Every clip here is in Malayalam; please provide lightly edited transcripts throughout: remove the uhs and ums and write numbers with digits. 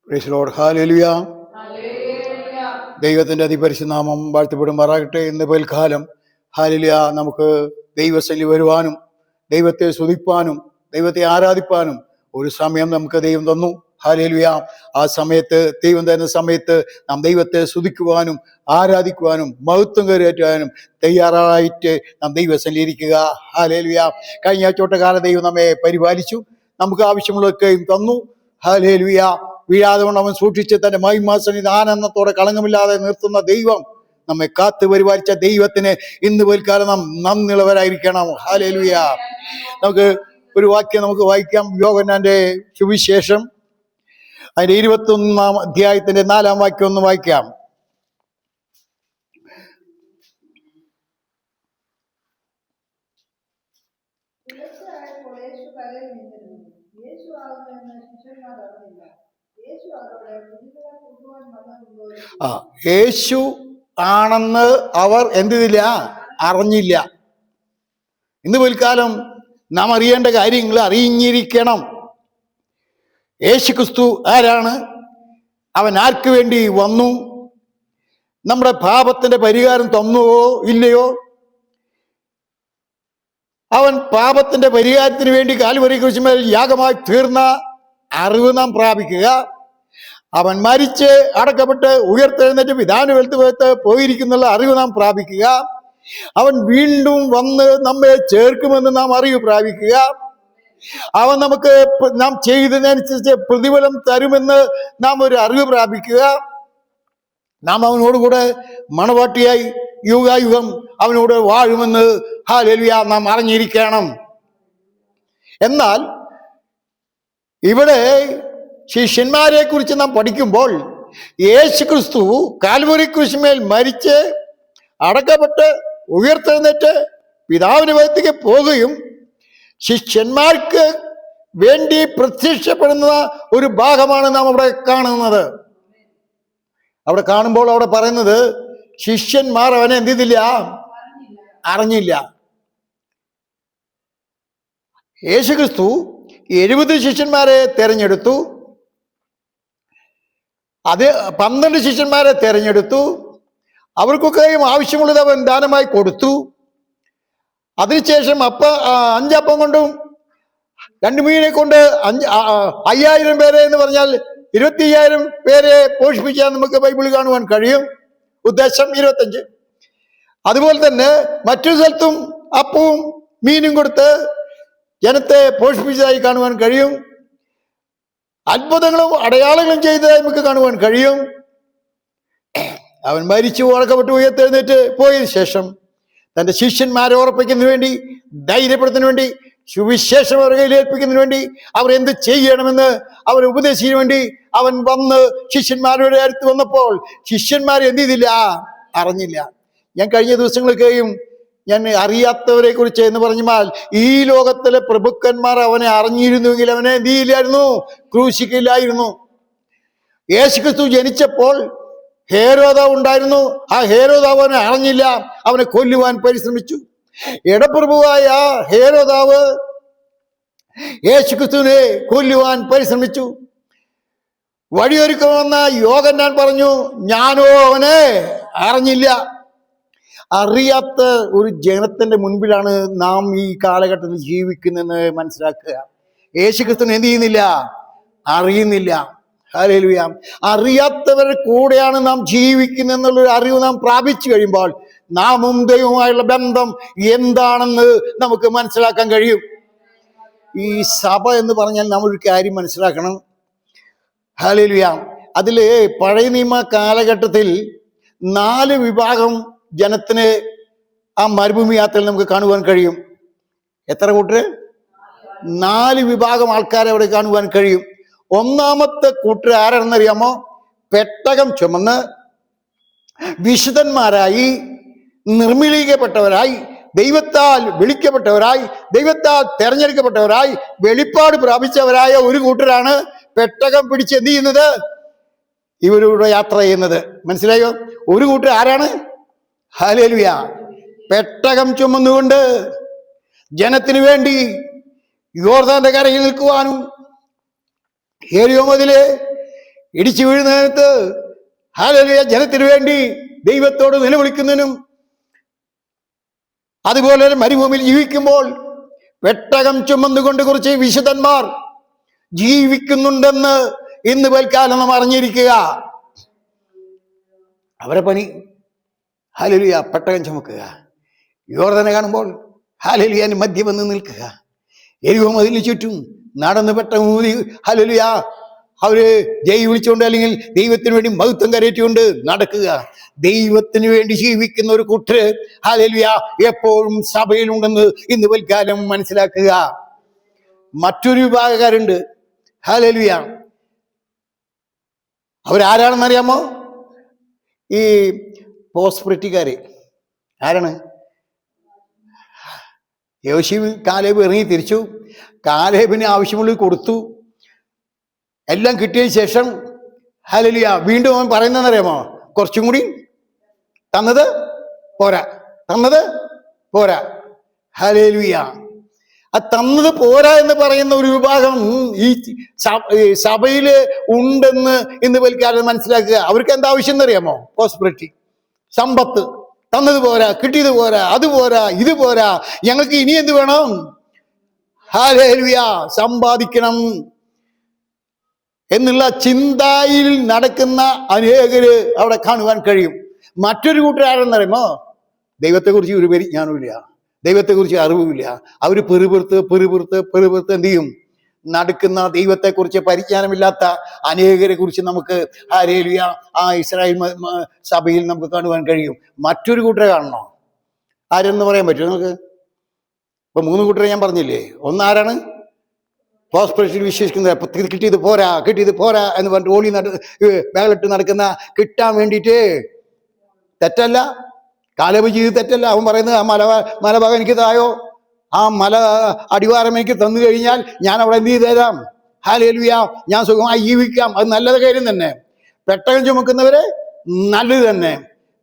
Praise the Lord. ഹല്ലേലൂയ. ദൈവത്തിന്റെ അതിപരിശുനാമം വാഴ്ത്തപ്പെടുമാറാകട്ടെ. ഇന്ന് പൽക്കാലം ഹല്ലേലൂയ നമുക്ക് ദൈവസന്നിധി വരുവാനും ദൈവത്തെ സ്തുതിപ്പാനും ദൈവത്തെ ആരാധിപ്പാനും ഒരു സമയം നമുക്ക് ദൈവം തന്നു. ഹല്ലേലൂയ. ആ സമയത്ത് ദൈവം തരുന്ന സമയത്ത് നാം ദൈവത്തെ സ്തുതിക്കുവാനും ആരാധിക്കുവാനും മഹത്വം കയറ്റാനും തയ്യാറായിട്ട് നാം ദൈവസന്നിധിയിൽ ഇരിക്കുക. ഹല്ലേലൂയ. കഴിഞ്ഞ ചോട്ടകാല ദൈവം നമ്മെ പരിപാലിച്ചു, നമുക്ക് ആവശ്യമുള്ളതൊക്കെയും തന്നു. ഹല്ലേലൂയ. വീഴാതെ കൊണ്ട് അവൻ സൂക്ഷിച്ച് തന്റെ മഹിമാസന്നിധി ആനന്ദത്തോടെ കളങ്കമില്ലാതെ നിർത്തുന്ന ദൈവം, നമ്മെ കാത്തു പരിപാലിച്ച ദൈവത്തിന് ഇന്ന് പോൽക്കാലം നാം നന്ദിയുള്ളവരായിരിക്കണം. ഹല്ലേലൂയ. നമുക്ക് ഒരു വാക്യം നമുക്ക് വായിക്കാം. യോഹന്നാന്റെ സുവിശേഷം അതിന്റെ 21 അധ്യായത്തിന്റെ 4 വാക്യം ഒന്ന് വായിക്കാം. യേശു ആണെന്ന് അവർ എന്തില്ല, അറിഞ്ഞില്ല. ഇന്ന് പിൽക്കാലം നാം അറിയേണ്ട കാര്യങ്ങൾ അറിഞ്ഞിരിക്കണം. യേശു ക്രിസ്തു ആരാണ്? അവൻ ആർക്ക് വേണ്ടി വന്നു? നമ്മുടെ പാപത്തിന്റെ പരിഹാരം തന്നുവോ ഇല്ലയോ? അവൻ പാപത്തിന്റെ പരിഹാരത്തിന് വേണ്ടി കാൽവരി ക്രൂശിന്മേൽ യാഗമായി തീർന്ന അറിവ് നാം പ്രാപിക്കുക. അവൻ മരിച്ച് അടക്കപ്പെട്ട് ഉയർത്തെഴുന്നേറ്റ് പിതാവിന്റെ വലത്ത് പോയിരിക്കുന്നുള്ള അറിവ് നാം പ്രാപിക്കുക. അവൻ വീണ്ടും വന്ന് നമ്മെ ചേർക്കുമെന്ന് നാം അറിവ് പ്രാപിക്കുക. അവൻ നമുക്ക് നാം ചെയ്തതിനനുസരിച്ച് പ്രതിഫലം തരുമെന്ന് നാം ഒരു അറിവ് പ്രാപിക്കുക. നാം അവനോടുകൂടെ മണവാട്ടിയായി യുഗായുഗം അവനോട് വാഴുമെന്ന് ഹല്ലേലൂയ നാം അറിഞ്ഞിരിക്കണം. എന്നാൽ ഇവിടെ ശിഷ്യന്മാരെ കുറിച്ച് നാം പഠിക്കുമ്പോൾ യേശു ക്രിസ്തു കാൽവരി ക്രൂശിന്മേൽ മരിച്ച് അടക്കപ്പെട്ട് ഉയർത്തെഴുന്നേറ്റ് പിതാവിന്റെ വലത്തേക്ക് പോകുകയും ശിഷ്യന്മാർക്ക് വേണ്ടി പ്രത്യക്ഷപ്പെടുന്ന ഒരു ഭാഗമാണ് നാം അവിടെ കാണുന്നത്. അവിടെ കാണുമ്പോൾ അവിടെ പറയുന്നത് ശിഷ്യന്മാർ അവനെ എന്ത് ചെയ്തില്ല, അറിഞ്ഞില്ല. യേശുക്രിസ്തു 70 ശിഷ്യന്മാരെ തെരഞ്ഞെടുത്തു. അത് 12 ശിഷ്യന്മാരെ തെരഞ്ഞെടുത്തു. അവർക്കൊക്കെയും ആവശ്യമുള്ളത് അവൻ ദാനമായി കൊടുത്തു. അതിനുശേഷം 5 അപ്പം കൊണ്ടും 2 മീനെ കൊണ്ട് 5000 പേരെ എന്ന് പറഞ്ഞാൽ 25,000 പേരെ പോഷിപ്പിക്കാൻ നമുക്ക് ബൈബിളിൽ കാണുവാൻ കഴിയും. ഉദ്ദേശം 25. അതുപോലെ തന്നെ മറ്റൊരു സ്ഥലത്തും അപ്പവും മീനും കൊടുത്ത് ജനത്തെ പോഷിപ്പിച്ചതായി കാണുവാൻ കഴിയും. അത്ഭുതങ്ങളും അടയാളങ്ങളും ചെയ്തതായി നമുക്ക് കാണുവാൻ കഴിയും. അവൻ മരിച്ചു അടക്കപ്പെട്ട് ഉയർത്തെഴുന്നേറ്റ് പോയതിനു ശേഷം തന്റെ ശിഷ്യന്മാരെ ഉറപ്പിക്കുന്നതിന് വേണ്ടി, ധൈര്യപ്പെടുത്തുന്നതിന് വേണ്ടി, സുവിശേഷം അവരുടെ കയ്യിൽ ഏൽപ്പിക്കുന്നതിന് വേണ്ടി, അവർ എന്ത് ചെയ്യണമെന്ന് അവരെ ഉപദേശിക്കുന്നതിന് വേണ്ടി അവൻ വന്ന് ശിഷ്യന്മാരുടെ അടുത്ത് വന്നപ്പോൾ ശിഷ്യന്മാർ എന്ത് ചെയ്തില്ല, അറിഞ്ഞില്ല. ഞാൻ കഴിഞ്ഞ ദിവസങ്ങളൊക്കെയും ഞാൻ അറിയാത്തവരെ കുറിച്ച് എന്ന് പറഞ്ഞാൽ ഈ ലോകത്തിലെ പ്രഭുക്കന്മാർ അവനെ അറിഞ്ഞിരുന്നുവെങ്കിൽ അവനെ എന്ത് ചെയ്യില്ലായിരുന്നു, ക്രൂശിക്കില്ലായിരുന്നു. യേശുക്രിസ്തു ജനിച്ചപ്പോൾ ഹേരോദാവ് ഉണ്ടായിരുന്നു. ആ ഹേരോദാവ് അവനെ അറിഞ്ഞില്ല, അവനെ കൊല്ലുവാൻ പരിശ്രമിച്ചു. ഇടപ്രഭുവായ ഹേരോദാവ് യേശുക്രിസ്തുവിനെ കൊല്ലുവാൻ പരിശ്രമിച്ചു. വഴിയൊരുക്കമെന്ന യോഹന്നാൻ പറഞ്ഞു, ഞാനോ അവനെ അറിഞ്ഞില്ല. അറിയാത്ത ഒരു ജനത്തിന്റെ മുൻപിലാണ് നാം ഈ കാലഘട്ടത്തിൽ ജീവിക്കുന്നതെന്ന് മനസ്സിലാക്കുക. യേശുക്രിസ്തുവിനെ എന്ത് ചെയ്യുന്നില്ല, അറിയുന്നില്ല. ഹല്ലേലൂയ. അറിയാത്തവരുടെ കൂടെയാണ് നാം ജീവിക്കുന്നതെന്നുള്ളൊരു അറിവ് നാം പ്രാപിച്ചു കഴിയുമ്പോൾ നാമും ദൈവവുമായുള്ള ബന്ധം എന്താണെന്ന് നമുക്ക് മനസ്സിലാക്കാൻ കഴിയും. ഈ സഭ എന്ന് പറഞ്ഞാൽ നാം ഒരു കാര്യം മനസ്സിലാക്കണം. ഹല്ലേലൂയ. അതില് പഴയ നിയമ കാലഘട്ടത്തിൽ 4 വിഭാഗം ജനത്തിന് ആ മരുഭൂമി യാത്രയിൽ നമുക്ക് കാണുവാൻ കഴിയും. എത്ര കൂട്ടര്? 4 വിഭാഗം ആൾക്കാരെ അവിടെ കാണുവാൻ കഴിയും. ഒന്നാമത്തെ കൂട്ടർ ആരാണെന്നറിയാമോ? പെട്ടകം ചുമന്ന് വിശുദ്ധന്മാരായി, നിർമ്മലീകരിക്കപ്പെട്ടവരായി, ദൈവത്താൽ വിളിക്കപ്പെട്ടവരായി, ദൈവത്താൽ തെരഞ്ഞെടുക്കപ്പെട്ടവരായി, വെളിപ്പാട് പ്രാപിച്ചവരായ ഒരു കൂട്ടരാണ് പെട്ടകം പിടിച്ച് എന്ത് ചെയ്യുന്നത്, ഇവരുടെ യാത്ര ചെയ്യുന്നത്. മനസ്സിലായോ? ഒരു കൂട്ടർ ആരാണ്? ഹല്ലേലൂയ. പെട്ടകം ചുമന്നുകൊണ്ട് ജനത്തിനു വേണ്ടി യോർദാന്റെ കരയിൽ നിൽക്കുവാനും ഏരിയോ മുതല് ഇടിച്ചു വീഴുന്നതിനകത്ത് ഹല്ലേലൂയ ജനത്തിനു വേണ്ടി ദൈവത്തോട് നിലവിളിക്കുന്നതിനും, അതുപോലെ മരുഭൂമിയിൽ ജീവിക്കുമ്പോൾ പെട്ടകം ചുമന്നുകൊണ്ട് കുറച്ച് വിശുദ്ധന്മാർ ജീവിക്കുന്നുണ്ടെന്ന് ഇന്ന് പൽക്കാലം നാം അറിഞ്ഞിരിക്കുക. അവരെ പണി ഹല്ലേലൂയ പെട്ടകം ചുമക്കുക, യോർദാനെ കാണുമ്പോൾ ഹല്ലേലൂയ മധ്യം വന്ന് നിൽക്കുക, എരിഹോ മതിലിന് ചുറ്റും നടന്ന് പെട്ടകം ഊതി ഹല്ലേലൂയ അവര് ജയ് വിളിച്ചുകൊണ്ട് അല്ലെങ്കിൽ ദൈവത്തിന് വേണ്ടി മഹത്വം കരയറ്റിക്കൊണ്ട് നടക്കുക. ദൈവത്തിന് വേണ്ടി ജീവിക്കുന്ന ഒരു കൂട്ടര് ഹല്ലേലൂയ എപ്പോഴും സഭയിലുണ്ടെന്ന് ഇന്ന് പൽക്കാലം മനസ്സിലാക്കുക. മറ്റൊരു വിഭാഗക്കാരുണ്ട് ഹല്ലേലൂയ, അവരാരാണെന്നറിയാമോ? ഈ പോസ്പ്രിറ്റിക്കാര്. ആരാണ്? യോശുവ കാലേബ് ഇറങ്ങി തിരിച്ചു, കാലേബിന് ആവശ്യമുള്ളത് കൊടുത്തു, എല്ലാം കിട്ടിയ ശേഷം ഹല്ലേലൂയ വീണ്ടും അവൻ പറയുന്നതെന്നറിയാമോ? കുറച്ചും കൂടി തന്നത് പോരാ, തന്നത് പോരാ. ഹല്ലേലൂയ. ആ തന്നത് പോരാ എന്ന് പറയുന്ന ഒരു വിഭാഗം ഈ സഭയില് ഉണ്ടെന്ന് ഇന്ന് പൽക്കാലം മനസ്സിലാക്കുക. അവർക്ക് എന്താ ആവശ്യം എന്നറിയാമോ? പ്രോസ്പെറിറ്റി, സമ്പത്ത്. തന്നത് പോരാ, കിട്ടിയത് പോരാ, അത് പോരാ, ഇത് പോരാ, ഞങ്ങൾക്ക് ഇനി എന്ത് വേണം? ഹല്ലേലൂയ സമ്പാദിക്കണം എന്നുള്ള ചിന്തയിൽ നടക്കുന്ന അനേകര് അവിടെ കാണുവാൻ കഴിയും. മറ്റൊരു കൂട്ടരാരെന്നറിയുമോ? ദൈവത്തെക്കുറിച്ച് ഒരു പരിജ്ഞാനമില്ല, ദൈവത്തെക്കുറിച്ച് അറിവില്ല. അവർ പെറുപുറത്ത് എന്ത് ചെയ്യും? നടക്കുന്ന ദൈവത്തെക്കുറിച്ച് പരിജ്ഞാനമില്ലാത്ത അനേകരെ കുറിച്ച് നമുക്ക് ഹല്ലേലൂയ ആ ഇസ്രായേൽ സഭയിൽ നമുക്ക് കാണുവാൻ കഴിയും. മറ്റൊരു കൂട്ടരെ കാണണോ? ആരെന്ന് പറയാൻ പറ്റുമോ നമുക്ക്? ഇപ്പൊ 3 കൂട്ടരെ ഞാൻ പറഞ്ഞില്ലേ. ഒന്നാരാണ്? പ്രോസ്പെറിറ്റിയിൽ വിശ്വസിക്കുന്നത്, കിട്ടിയത് പോരാ എന്ന് പറഞ്ഞിട്ട് ഓടി ബാഗിലിട്ട് നടക്കുന്ന, കിട്ടാൻ വേണ്ടിയിട്ട്. തെറ്റല്ല, കാലേബ് ചെയ്ത് തെറ്റല്ല. അവൻ പറയുന്നത് ആ മലഭാഗം എനിക്ക് തായോ, ആ മല അടിവാരം എനിക്ക് തന്നു കഴിഞ്ഞാൽ ഞാൻ അവിടെ എന്ത് ചെയ്ത് തരാം? ഹല്ലേലൂയ ഞാൻ സുഖമായി ജീവിക്കാം. അത് നല്ല കാര്യം തന്നെ. പെട്ടകം ചുമക്കുന്നവര് നല്ലത് തന്നെ.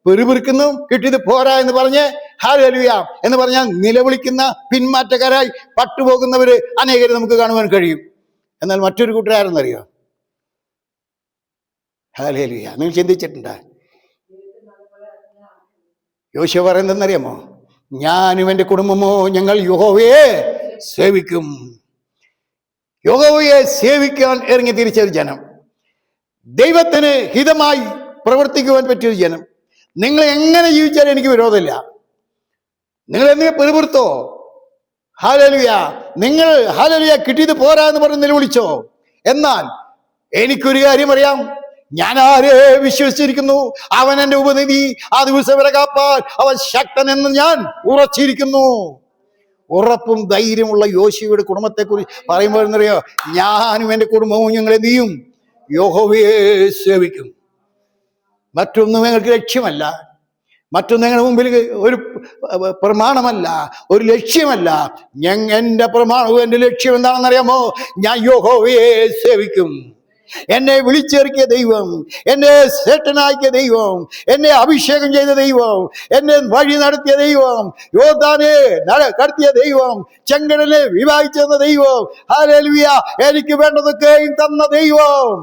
പെറുപിറുക്കുന്നു, കിട്ടിയത് പോരാ എന്ന് പറഞ്ഞ് ഹല്ലേലൂയ എന്ന് പറഞ്ഞാൽ നിലവിളിക്കുന്ന പിന്മാറ്റക്കാരായി പട്ടുപോകുന്നവര് അനേകരെ നമുക്ക് കാണുവാൻ കഴിയും. എന്നാൽ മറ്റൊരു കൂട്ടരാരെന്നറിയോ? ഹല്ലേലൂയ. നിങ്ങൾ ചിന്തിച്ചിട്ടുണ്ടോ? യോശുവ പറയുന്നതെന്നറിയാമോ? ഞാനും എൻ്റെ കുടുംബമോ ഞങ്ങൾ യഹോവയെ സേവിക്കും. യഹോവയെ സേവിക്കാൻ ഇറങ്ങി തിരിച്ചൊരു ജനം, ദൈവത്തിന് ഹിതമായി പ്രവർത്തിക്കുവാൻ പറ്റിയൊരു ജനം. നിങ്ങൾ എങ്ങനെ ജീവിച്ചാലും എനിക്ക് വിരോധമില്ല. നിങ്ങൾ എന്തിനെ പെറുപുറത്തോ? ഹല്ലേലൂയ. നിങ്ങൾ ഹല്ലേലൂയ കിട്ടിയത് പോരാ എന്ന് പറഞ്ഞ് നിലവിളിച്ചോ. എന്നാൽ എനിക്കൊരു കാര്യം അറിയാം, ഞാൻ ആരെ വിശ്വസിച്ചിരിക്കുന്നു, അവൻ എന്റെ ഉപനിധി, ആ ദിവസം വരെ കാപ്പാൻ അവൻ ശക്തൻ എന്ന് ഞാൻ ഉറച്ചിരിക്കുന്നു. ഉറപ്പും ധൈര്യമുള്ള യോശുവയുടെ കുടുംബത്തെക്കുറിച്ച് പറയുമ്പോൾ എന്നറിയോ? ഞാനും എൻ്റെ കുടുംബവും ഞങ്ങൾ എന്ത് ചെയ്യും? യഹോവയെ സേവിക്കും. മറ്റൊന്നും ഞങ്ങൾക്ക് ലക്ഷ്യമല്ല, മറ്റൊന്നും ഞങ്ങളുടെ മുമ്പിൽ ഒരു പ്രമാണമല്ല, ഒരു ലക്ഷ്യമല്ല. എൻ്റെ പ്രമാണവും എൻ്റെ ലക്ഷ്യം എന്താണെന്നറിയാമോ? ഞാൻ യഹോവയെ സേവിക്കും. എന്നെ വിളിച്ചിറക്കിയ ദൈവം, എന്നെ ശ്രേഷ്ഠനാക്കിയ ദൈവം, എന്നെ അഭിഷേകം ചെയ്ത ദൈവം, എന്നെ വഴി നടത്തിയ ദൈവം, യോർദാനെ കടത്തിയ ദൈവം, ചെങ്കടലിനെ വിഭാഗിച്ചെന്ന ദൈവം, ഹല്ലേലൂയ എനിക്ക് വേണ്ടതൊക്കെയും തന്ന ദൈവം,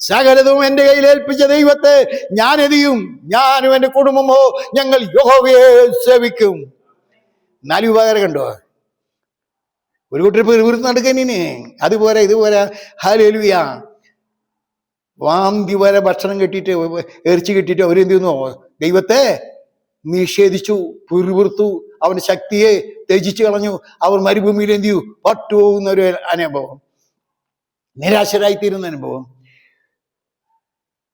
സകലതും എൻ്റെ കയ്യിൽ ഏൽപ്പിച്ച ദൈവത്തെ ഞാൻ എന്ത് ചെയ്യും? ഞാനും എൻ്റെ കുടുംബമോ ഞങ്ങൾ യഹോവയെ സേവിക്കും. 4 വിഭാഗം കണ്ടോ? ഒരു കൂട്ടർ പെറുപുറത്ത് നടക്കാനിന് അതുപോലെ ഇതുപോലെ ഹല്ലേലൂയ വാന്തി വരെ ഭക്ഷണം കെട്ടിയിട്ട് ഇറച്ചി കെട്ടിയിട്ട് അവരെന്ത് ചെയ്യുന്നു? ദൈവത്തെ നിഷേധിച്ചു, പെറുപുറത്തു, അവന്റെ ശക്തിയെ ത്യജിച്ചു കളഞ്ഞു. അവർ മരുഭൂമിയിൽ എന്ത് ചെയ്യൂ? പട്ടുപോകുന്ന ഒരു അനുഭവം, നിരാശരായിത്തീരുന്ന അനുഭവം.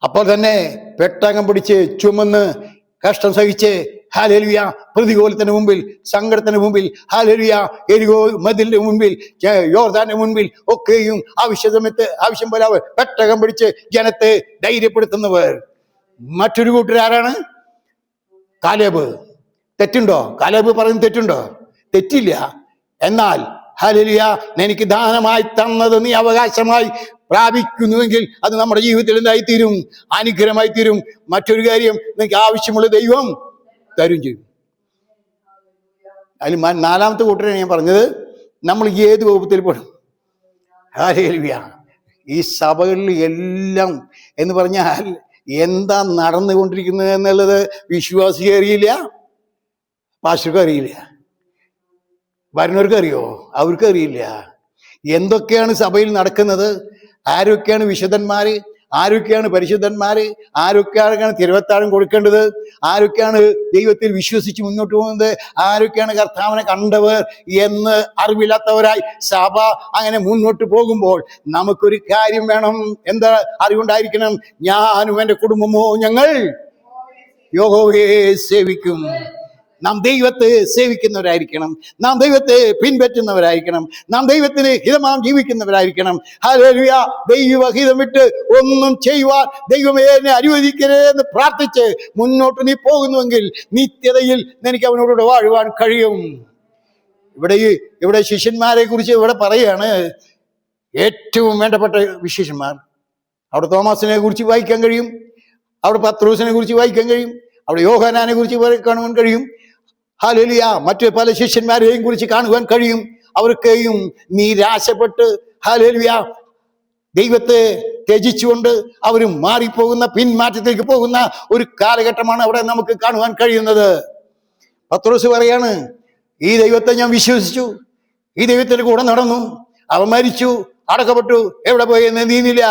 അപ്പോൾ തന്നെ പെട്ടകം പിടിച്ച് ചുമന്ന് കഷ്ടം സഹിച്ച് ഹല്ലേലൂയ പ്രതികൂലത്തിന് മുമ്പിൽ, സങ്കടത്തിന് മുമ്പിൽ, ഹല്ലേലൂയ എരിഹോ മതിലിന്റെ മുമ്പിൽ, യോർദാന്റെ മുൻപിൽ ഒക്കെയും ആവശ്യം പോലെ അവർ പെട്ടകം പിടിച്ച് ജനത്തെ ധൈര്യപ്പെടുത്തുന്നവർ. മറ്റൊരു കൂട്ടരാരാണ്? കാലേബ്. തെറ്റുണ്ടോ? കാലേബ് പറയുന്നത് തെറ്റുണ്ടോ? തെറ്റില്ല. എന്നാൽ ഹല്ലേലൂയ എനിക്ക് ദാനമായി തന്നത് നീ അവകാശമായി പ്രാപിക്കുന്നുവെങ്കിൽ അത് നമ്മുടെ ജീവിതത്തിൽ എന്തായി തീരും? അനുഗ്രഹമായി തീരും. മറ്റൊരു കാര്യം, നിങ്ങൾക്ക് ആവശ്യമുള്ള ദൈവം തരും ചെയ്യും. അതിൽ 4-ാമത്തെ കൂട്ടരാണ് ഞാൻ പറഞ്ഞത്. നമ്മൾ ഏത് വകുപ്പത്തിൽ പെടും? ഹല്ലേലൂയ ഈ സഭകളിൽ എല്ലാം എന്ന് പറഞ്ഞാൽ എന്താ നടന്നുകൊണ്ടിരിക്കുന്നത് എന്നുള്ളത് വിശ്വാസിക്ക് അറിയില്ല, പാസ്റ്റർക്ക് അറിയില്ല, വരുന്നവർക്ക് അറിയോ? അവർക്ക് അറിയില്ല. എന്തൊക്കെയാണ് സഭയിൽ നടക്കുന്നത്, ആരൊക്കെയാണ് വിശുദ്ധന്മാര്, ആരൊക്കെയാണ് പരിശുദ്ധന്മാര്, ആരൊക്കെയാണ് തിരുവത്താഴം കൊടുക്കേണ്ടത്, ആരൊക്കെയാണ് ദൈവത്തിൽ വിശ്വസിച്ച് മുന്നോട്ട് പോകുന്നത്, ആരൊക്കെയാണ് കർത്താവിനെ കണ്ടവർ എന്ന് അറിവില്ലാത്തവരായി സഭ അങ്ങനെ മുന്നോട്ട് പോകുമ്പോൾ നമുക്കൊരു കാര്യം വേണം. എന്താ അറിവുണ്ടായിരിക്കണം? ഞാനും എൻ്റെ കുടുംബമോ ഞങ്ങൾ യഹോവയെ സേവിക്കും. നാം ദൈവത്തെ സേവിക്കുന്നവരായിരിക്കണം, നാം ദൈവത്തെ പിൻപറ്റുന്നവരായിരിക്കണം, നാം ദൈവത്തിന് ഹിതമാം ജീവിക്കുന്നവരായിരിക്കണം. ഹല്ലേലൂയ. ദൈവഹിതം വിട്ട് ഒന്നും ചെയ്യുവാൻ ദൈവമേ എന്നെ അനുവദിക്കരുത് എന്ന് പ്രാർത്ഥിച്ച് മുന്നോട്ട് നീ പോകുന്നുവെങ്കിൽ നിത്യതയിൽ നിനക്ക് അവനോട് വാഴുവാൻ കഴിയും. ഇവിടെ ശിഷ്യന്മാരെ കുറിച്ച് ഇവിടെ പറയുകയാണ്. ഏറ്റവും വേണ്ടപ്പെട്ട വിശേഷന്മാർ. അവിടെ തോമാസിനെ കുറിച്ച് വായിക്കാൻ കഴിയും, അവിടെ പത്രോസിനെ കുറിച്ച് വായിക്കാൻ കഴിയും, അവിടെ യോഹന്നാനെ കുറിച്ച് കാണുവാൻ കഴിയും. ഹല്ലേലൂയ. മറ്റു പല ശിഷ്യന്മാരെയും കുറിച്ച് കാണുവാൻ കഴിയും. അവർക്കെയും നിരാശപ്പെട്ട് ഹല്ലേലൂയ ദൈവത്തെ ത്യജിച്ചുകൊണ്ട് അവർ മാറിപ്പോകുന്ന, പിന്മാറ്റത്തിലേക്ക് പോകുന്ന ഒരു കാലഘട്ടമാണ് അവിടെ നമുക്ക് കാണുവാൻ കഴിയുന്നത്. പത്രോസ് പറയാണ്, ഈ ദൈവത്തെ ഞാൻ വിശ്വസിച്ചു, ഈ ദൈവത്തിന്റെ കൂടെ നടന്നു, അവൻ മരിച്ചു, അടക്കപ്പെട്ടു, എവിടെ പോയി എന്ന് നീന്നില്ല,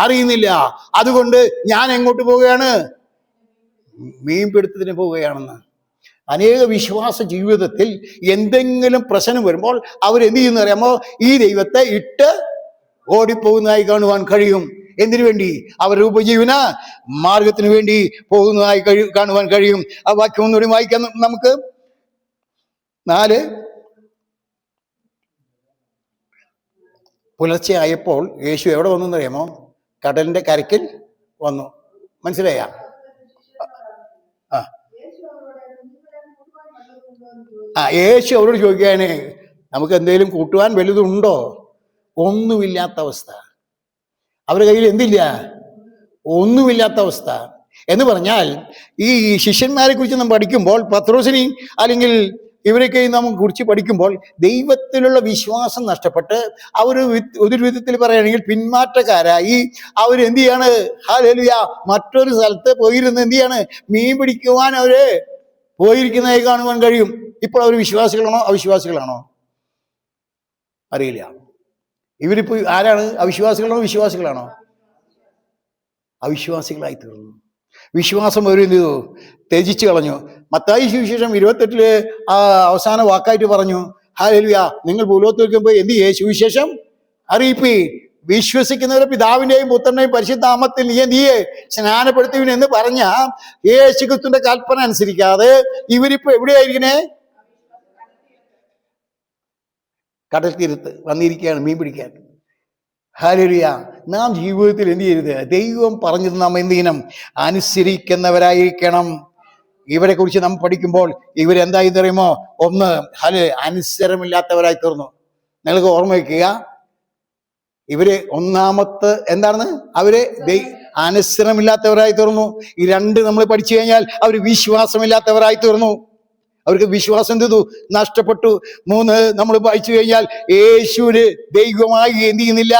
അറിയുന്നില്ല. അതുകൊണ്ട് ഞാൻ എങ്ങോട്ട് പോവുകയാണ്? മീൻപിടുത്തത്തിന് പോവുകയാണെന്ന്. അനേക വിശ്വാസ ജീവിതത്തിൽ എന്തെങ്കിലും പ്രശ്നം വരുമ്പോൾ അവരെന്ത് ചെയ്യുന്ന അറിയാമോ? ഈ ദൈവത്തെ ഇട്ട് ഓടിപ്പോകുന്നതായി കാണുവാൻ കഴിയും. എന്തിനു വേണ്ടി? അവരുടെ ഉപജീവന മാർഗത്തിന് വേണ്ടി പോകുന്നതായി കാണുവാൻ കഴിയും. ആ വാക്യം ഒന്നുകൂടി വായിക്കാം നമുക്ക്. 4 പുലർച്ചെ ആയപ്പോൾ യേശു എവിടെ വന്നു അറിയാമോ? കടലിന്റെ കരയ്ക്കിൽ വന്നു. മനസ്സിലായ? യേശു അവരോട് ചോദിക്കുകയാണ്, നമുക്ക് എന്തെങ്കിലും കൂട്ടുവാൻ വലുതുണ്ടോ? ഒന്നുമില്ലാത്ത അവസ്ഥ. അവരുടെ കയ്യിൽ എന്തില്ല? ഒന്നുമില്ലാത്ത അവസ്ഥ. എന്ന് പറഞ്ഞാൽ ഈ ശിഷ്യന്മാരെ കുറിച്ച് നാം പഠിക്കുമ്പോൾ, പത്രോസിനെയും അല്ലെങ്കിൽ ഇവരൊക്കെയും നാം കുറിച്ച് പഠിക്കുമ്പോൾ ദൈവത്തിലുള്ള വിശ്വാസം നഷ്ടപ്പെട്ട് അവർ ഒരു വിധത്തിൽ പറയുകയാണെങ്കിൽ പിന്മാറ്റക്കാരായി അവരെന്ത് ചെയ്യാണ്? ഹല്ലേലൂയ. മറ്റൊരു സ്ഥലത്ത് പോയിരുന്ന് എന്ത് ചെയ്യാണ്? മീൻ പിടിക്കുവാൻ അവര് പോയിരിക്കുന്നതായി കാണുവാൻ കഴിയും. ഇപ്പോൾ അവർ വിശ്വാസികളാണോ അവിശ്വാസികളാണോ? അറിയില്ല. ഇവരിപ്പോ ആരാണ്? അവിശ്വാസികളാണോ വിശ്വാസികളാണോ? അവിശ്വാസികളായി തീർന്നു. വിശ്വാസം അവർ എന്ത് ചെയ്തു? ത്യജിച്ചു കളഞ്ഞു. മത്തായി സുവിശേഷം 28 അവസാന വാക്കായിട്ട് പറഞ്ഞു, ഹല്ലേലൂയ, നിങ്ങൾ ഭൂലോകത്തേക്ക് പോയി എന്ത് ചെയ്യേ? സുവിശേഷം അറിയിപ്പീൻ. വിശ്വസിക്കുന്നവരെ പിതാവിന്റെയും പുത്രന്റെയും പരിശുദ്ധ നാമത്തിൽ നീയെ സ്നാനപ്പെടുത്തുവിൻ എന്ന് പറഞ്ഞ യേശുക്രിസ്തുവിന്റെ കൽപ്പന അനുസരിക്കാതെ ഇവരിപ്പോ എവിടെയായിരിക്കണേ? കടൽ തീരത്ത് വന്നിരിക്കുകയാണ് മീൻ പിടിക്കാൻ. ഹല്ലേലൂയ. നാം ജീവിതത്തിൽ എന്ത് ചെയ്യരുത്? ദൈവം പറഞ്ഞത് നാം എന്ത് ചെയ്യണം? അനുസരിക്കുന്നവരായിരിക്കണം. ഇവരെ കുറിച്ച് നാം പഠിക്കുമ്പോൾ ഇവരെന്തായി അറിയുമോ? ഒന്ന്, അനുസരമില്ലാത്തവരായി തീർന്നു. നിങ്ങൾക്ക് ഓർമ്മ വയ്ക്കുക, ഇവര് ഒന്നാമത്തെ എന്താണ്? അവര് അനുസരമില്ലാത്തവരായി തീർന്നു. ഈ 2 നമ്മൾ പഠിച്ചു കഴിഞ്ഞാൽ അവർ വിശ്വാസമില്ലാത്തവരായി തീർന്നു. അവർക്ക് വിശ്വാസം എന്ത് ചെയ്തു? നഷ്ടപ്പെട്ടു. 3 നമ്മൾ വായിച്ചു കഴിഞ്ഞാൽ യേശുവിന് ദൈവമായി എന്ത് ചെയ്യുന്നില്ല?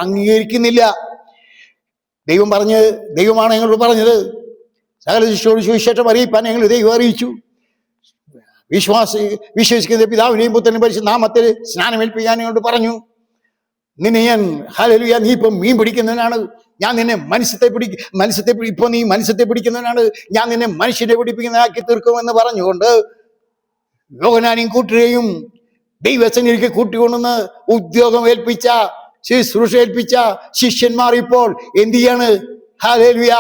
അംഗീകരിക്കുന്നില്ല. ദൈവമാണ് ഞങ്ങളോട് പറഞ്ഞത്, സകല ശിഷ്യോട് സുവിശേഷം അറിയിപ്പാൻ ഞങ്ങൾ ദൈവം അറിയിച്ചു. വിശ്വസിക്കുന്ന പിതാവിനെയും പുത്രനെയും പരിശുദ്ധ നാമത്തിൽ സ്നാനമേൽപ്പിക്കാൻ ഞങ്ങളോട് പറഞ്ഞു. നിന്നെ ഞാൻ ഹല്ലേലൂയ, നീ ഇപ്പം മീൻ പിടിക്കുന്നവനാണ്, ഞാൻ നിന്നെ ഇപ്പൊ നീ മത്സ്യത്തെ പിടിക്കുന്നവനാണ്, ഞാൻ നിന്നെ മനുഷ്യനെ പിടിപ്പിക്കുന്നതാക്കി തീർക്കുമെന്ന് പറഞ്ഞുകൊണ്ട് യോഹന്നാനെയും കൂട്ടുകയും ദൈവസന്നിധിക്ക് കൂട്ടിക്കൊണ്ടുവന്ന് ഉദ്യോഗം ഏൽപ്പിച്ച, ശുശ്രൂഷ ഏൽപ്പിച്ച ശിഷ്യന്മാർ ഇപ്പോൾ എന്ത് ചെയ്യാണ്? ഹല്ലേലൂയ,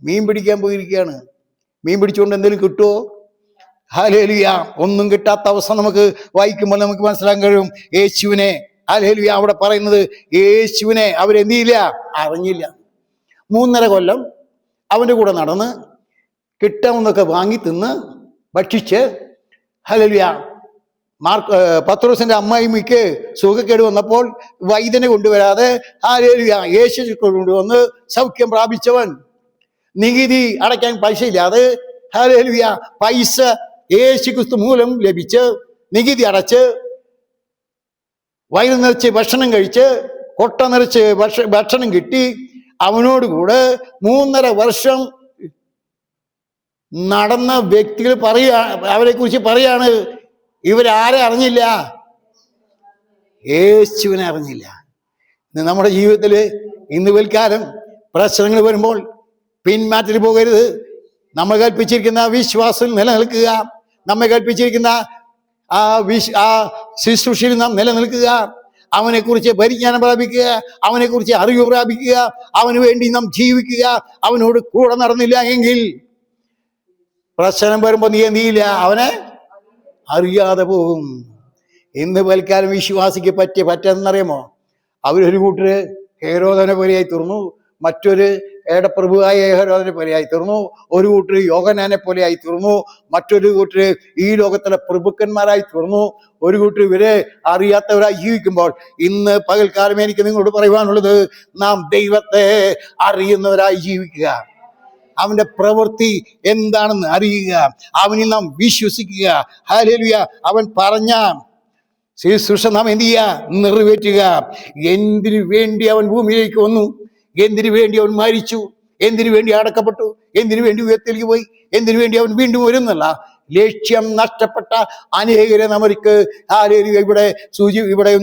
മീൻ പിടിക്കാൻ പോയിരിക്കുകയാണ്. മീൻ പിടിച്ചുകൊണ്ട് എന്തെങ്കിലും കിട്ടുമോ? ഹല്ലേലൂയ. ഒന്നും കിട്ടാത്ത അവസ്ഥ നമുക്ക് വായിക്കുമ്പോൾ നമുക്ക് മനസ്സിലാക്കാൻ കഴിയും. യേശുവിനെ ഹല്ലേലൂയ അവിടെ പറയുന്നത്, യേശുവിനെ അവരെന്ത് ചെയ്യില്ല? അറിഞ്ഞില്ല. 3.5 കൊല്ലം അവന്റെ കൂടെ നടന്ന് കിട്ടാവുന്നൊക്കെ വാങ്ങി തിന്ന് ഭക്ഷിച്ച് ഹല്ലേലൂയ. പത്രോസിന്റെ അമ്മായിമ്മയ്ക്ക് സുഖക്കേട് വന്നപ്പോൾ വൈദ്യനെ കൊണ്ടുവരാതെ ഹല്ലേലൂയ യേശു കൊണ്ടുവന്ന് സൗഖ്യം പ്രാപിച്ചവൻ, നികുതി അടയ്ക്കാൻ പൈസ ഇല്ലാതെ ഹല്ലേലൂയ പൈസ യേശു ക്രിസ്തു മൂലം ലഭിച്ച് നികുതി അടച്ച് വയറ് നിറച്ച് ഭക്ഷണം കഴിച്ച് കൊട്ട നിറച്ച് ഭക്ഷണം കിട്ടി അവനോടുകൂടെ 3.5 വർഷം നടന്ന വ്യക്തികൾ അവരെ കുറിച്ച് പറയാണ്, ഇവരാരെ അറിഞ്ഞില്ല? യേശുവിനെ അറിഞ്ഞില്ല. നമ്മുടെ ജീവിതത്തിൽ ഇന്ന് പിൽക്കാലം പ്രശ്നങ്ങൾ വരുമ്പോൾ പിന്മാറ്റത്തിൽ പോകരുത്. നമ്മൾ കൽപ്പിച്ചിരിക്കുന്ന വിശ്വാസം നിലനിൽക്കുക, നമ്മെ കൽപ്പിച്ചിരിക്കുന്ന ആ ശുശ്രൂഷയിൽ നാം നിലനിൽക്കുക, അവനെക്കുറിച്ച് പരിജ്ഞാനം പ്രാപിക്കുക, അവനെക്കുറിച്ച് അറിവ് പ്രാപിക്കുക, അവന് വേണ്ടി നാം ജീവിക്കുക. അവനോട് കൂടെ നടന്നില്ല എങ്കിൽ പ്രശ്നം വരുമ്പോൾ നീ എന്ത് ചെയ്യില്ല? അവനെ അറിയാതെ പോകും. ഇന്ന് പൽക്കാലം വിശ്വാസിക്ക് പറ്റുന്നറിയാമോ? അവരൊരു കൂട്ടര് ഹേരോദനെ പോലെയായി തീർന്നു, മറ്റൊരു ഏടപ്രഭുവായ ഹേരോദനെ പോലെയായി തീർന്നു, ഒരു കൂട്ടര് യോഹന്നാനെ പോലെയായി തീർന്നു, മറ്റൊരു കൂട്ടര് ഈ ലോകത്തിലെ പ്രഭുക്കന്മാരായി തീർന്നു, ഒരു കൂട്ടർ ഇവരെ അറിയാത്തവരായി ജീവിക്കുമ്പോൾ ഇന്ന് പകൽക്കാലം എനിക്ക് നിങ്ങളോട് പറയുവാനുള്ളത്, നാം ദൈവത്തെ അറിയുന്നവരായി ജീവിക്കുക, അവന്റെ പ്രവൃത്തി എന്താണെന്ന് അറിയുക, അവനിൽ നാം വിശ്വസിക്കുക. ഹല്ലേലൂയ. അവൻ പറഞ്ഞ ശുശ്രൂഷ നാം എന്ത് ചെയ്യുക? നിറവേറ്റുക. എന്തിനു വേണ്ടി അവൻ ഭൂമിയിലേക്ക് വന്നു? എന്തിനു വേണ്ടി അവൻ മരിച്ചു? എന്തിനു വേണ്ടി അടക്കപ്പെട്ടു? എന്തിനു വേണ്ടി ഉയർത്തിലേക്ക് പോയി? എന്തിനു വേണ്ടി അവൻ വീണ്ടും വരുന്നല്ല ലക്ഷ്യം നഷ്ടപ്പെട്ട അനേകരെ നമുക്ക് ഇവിടെ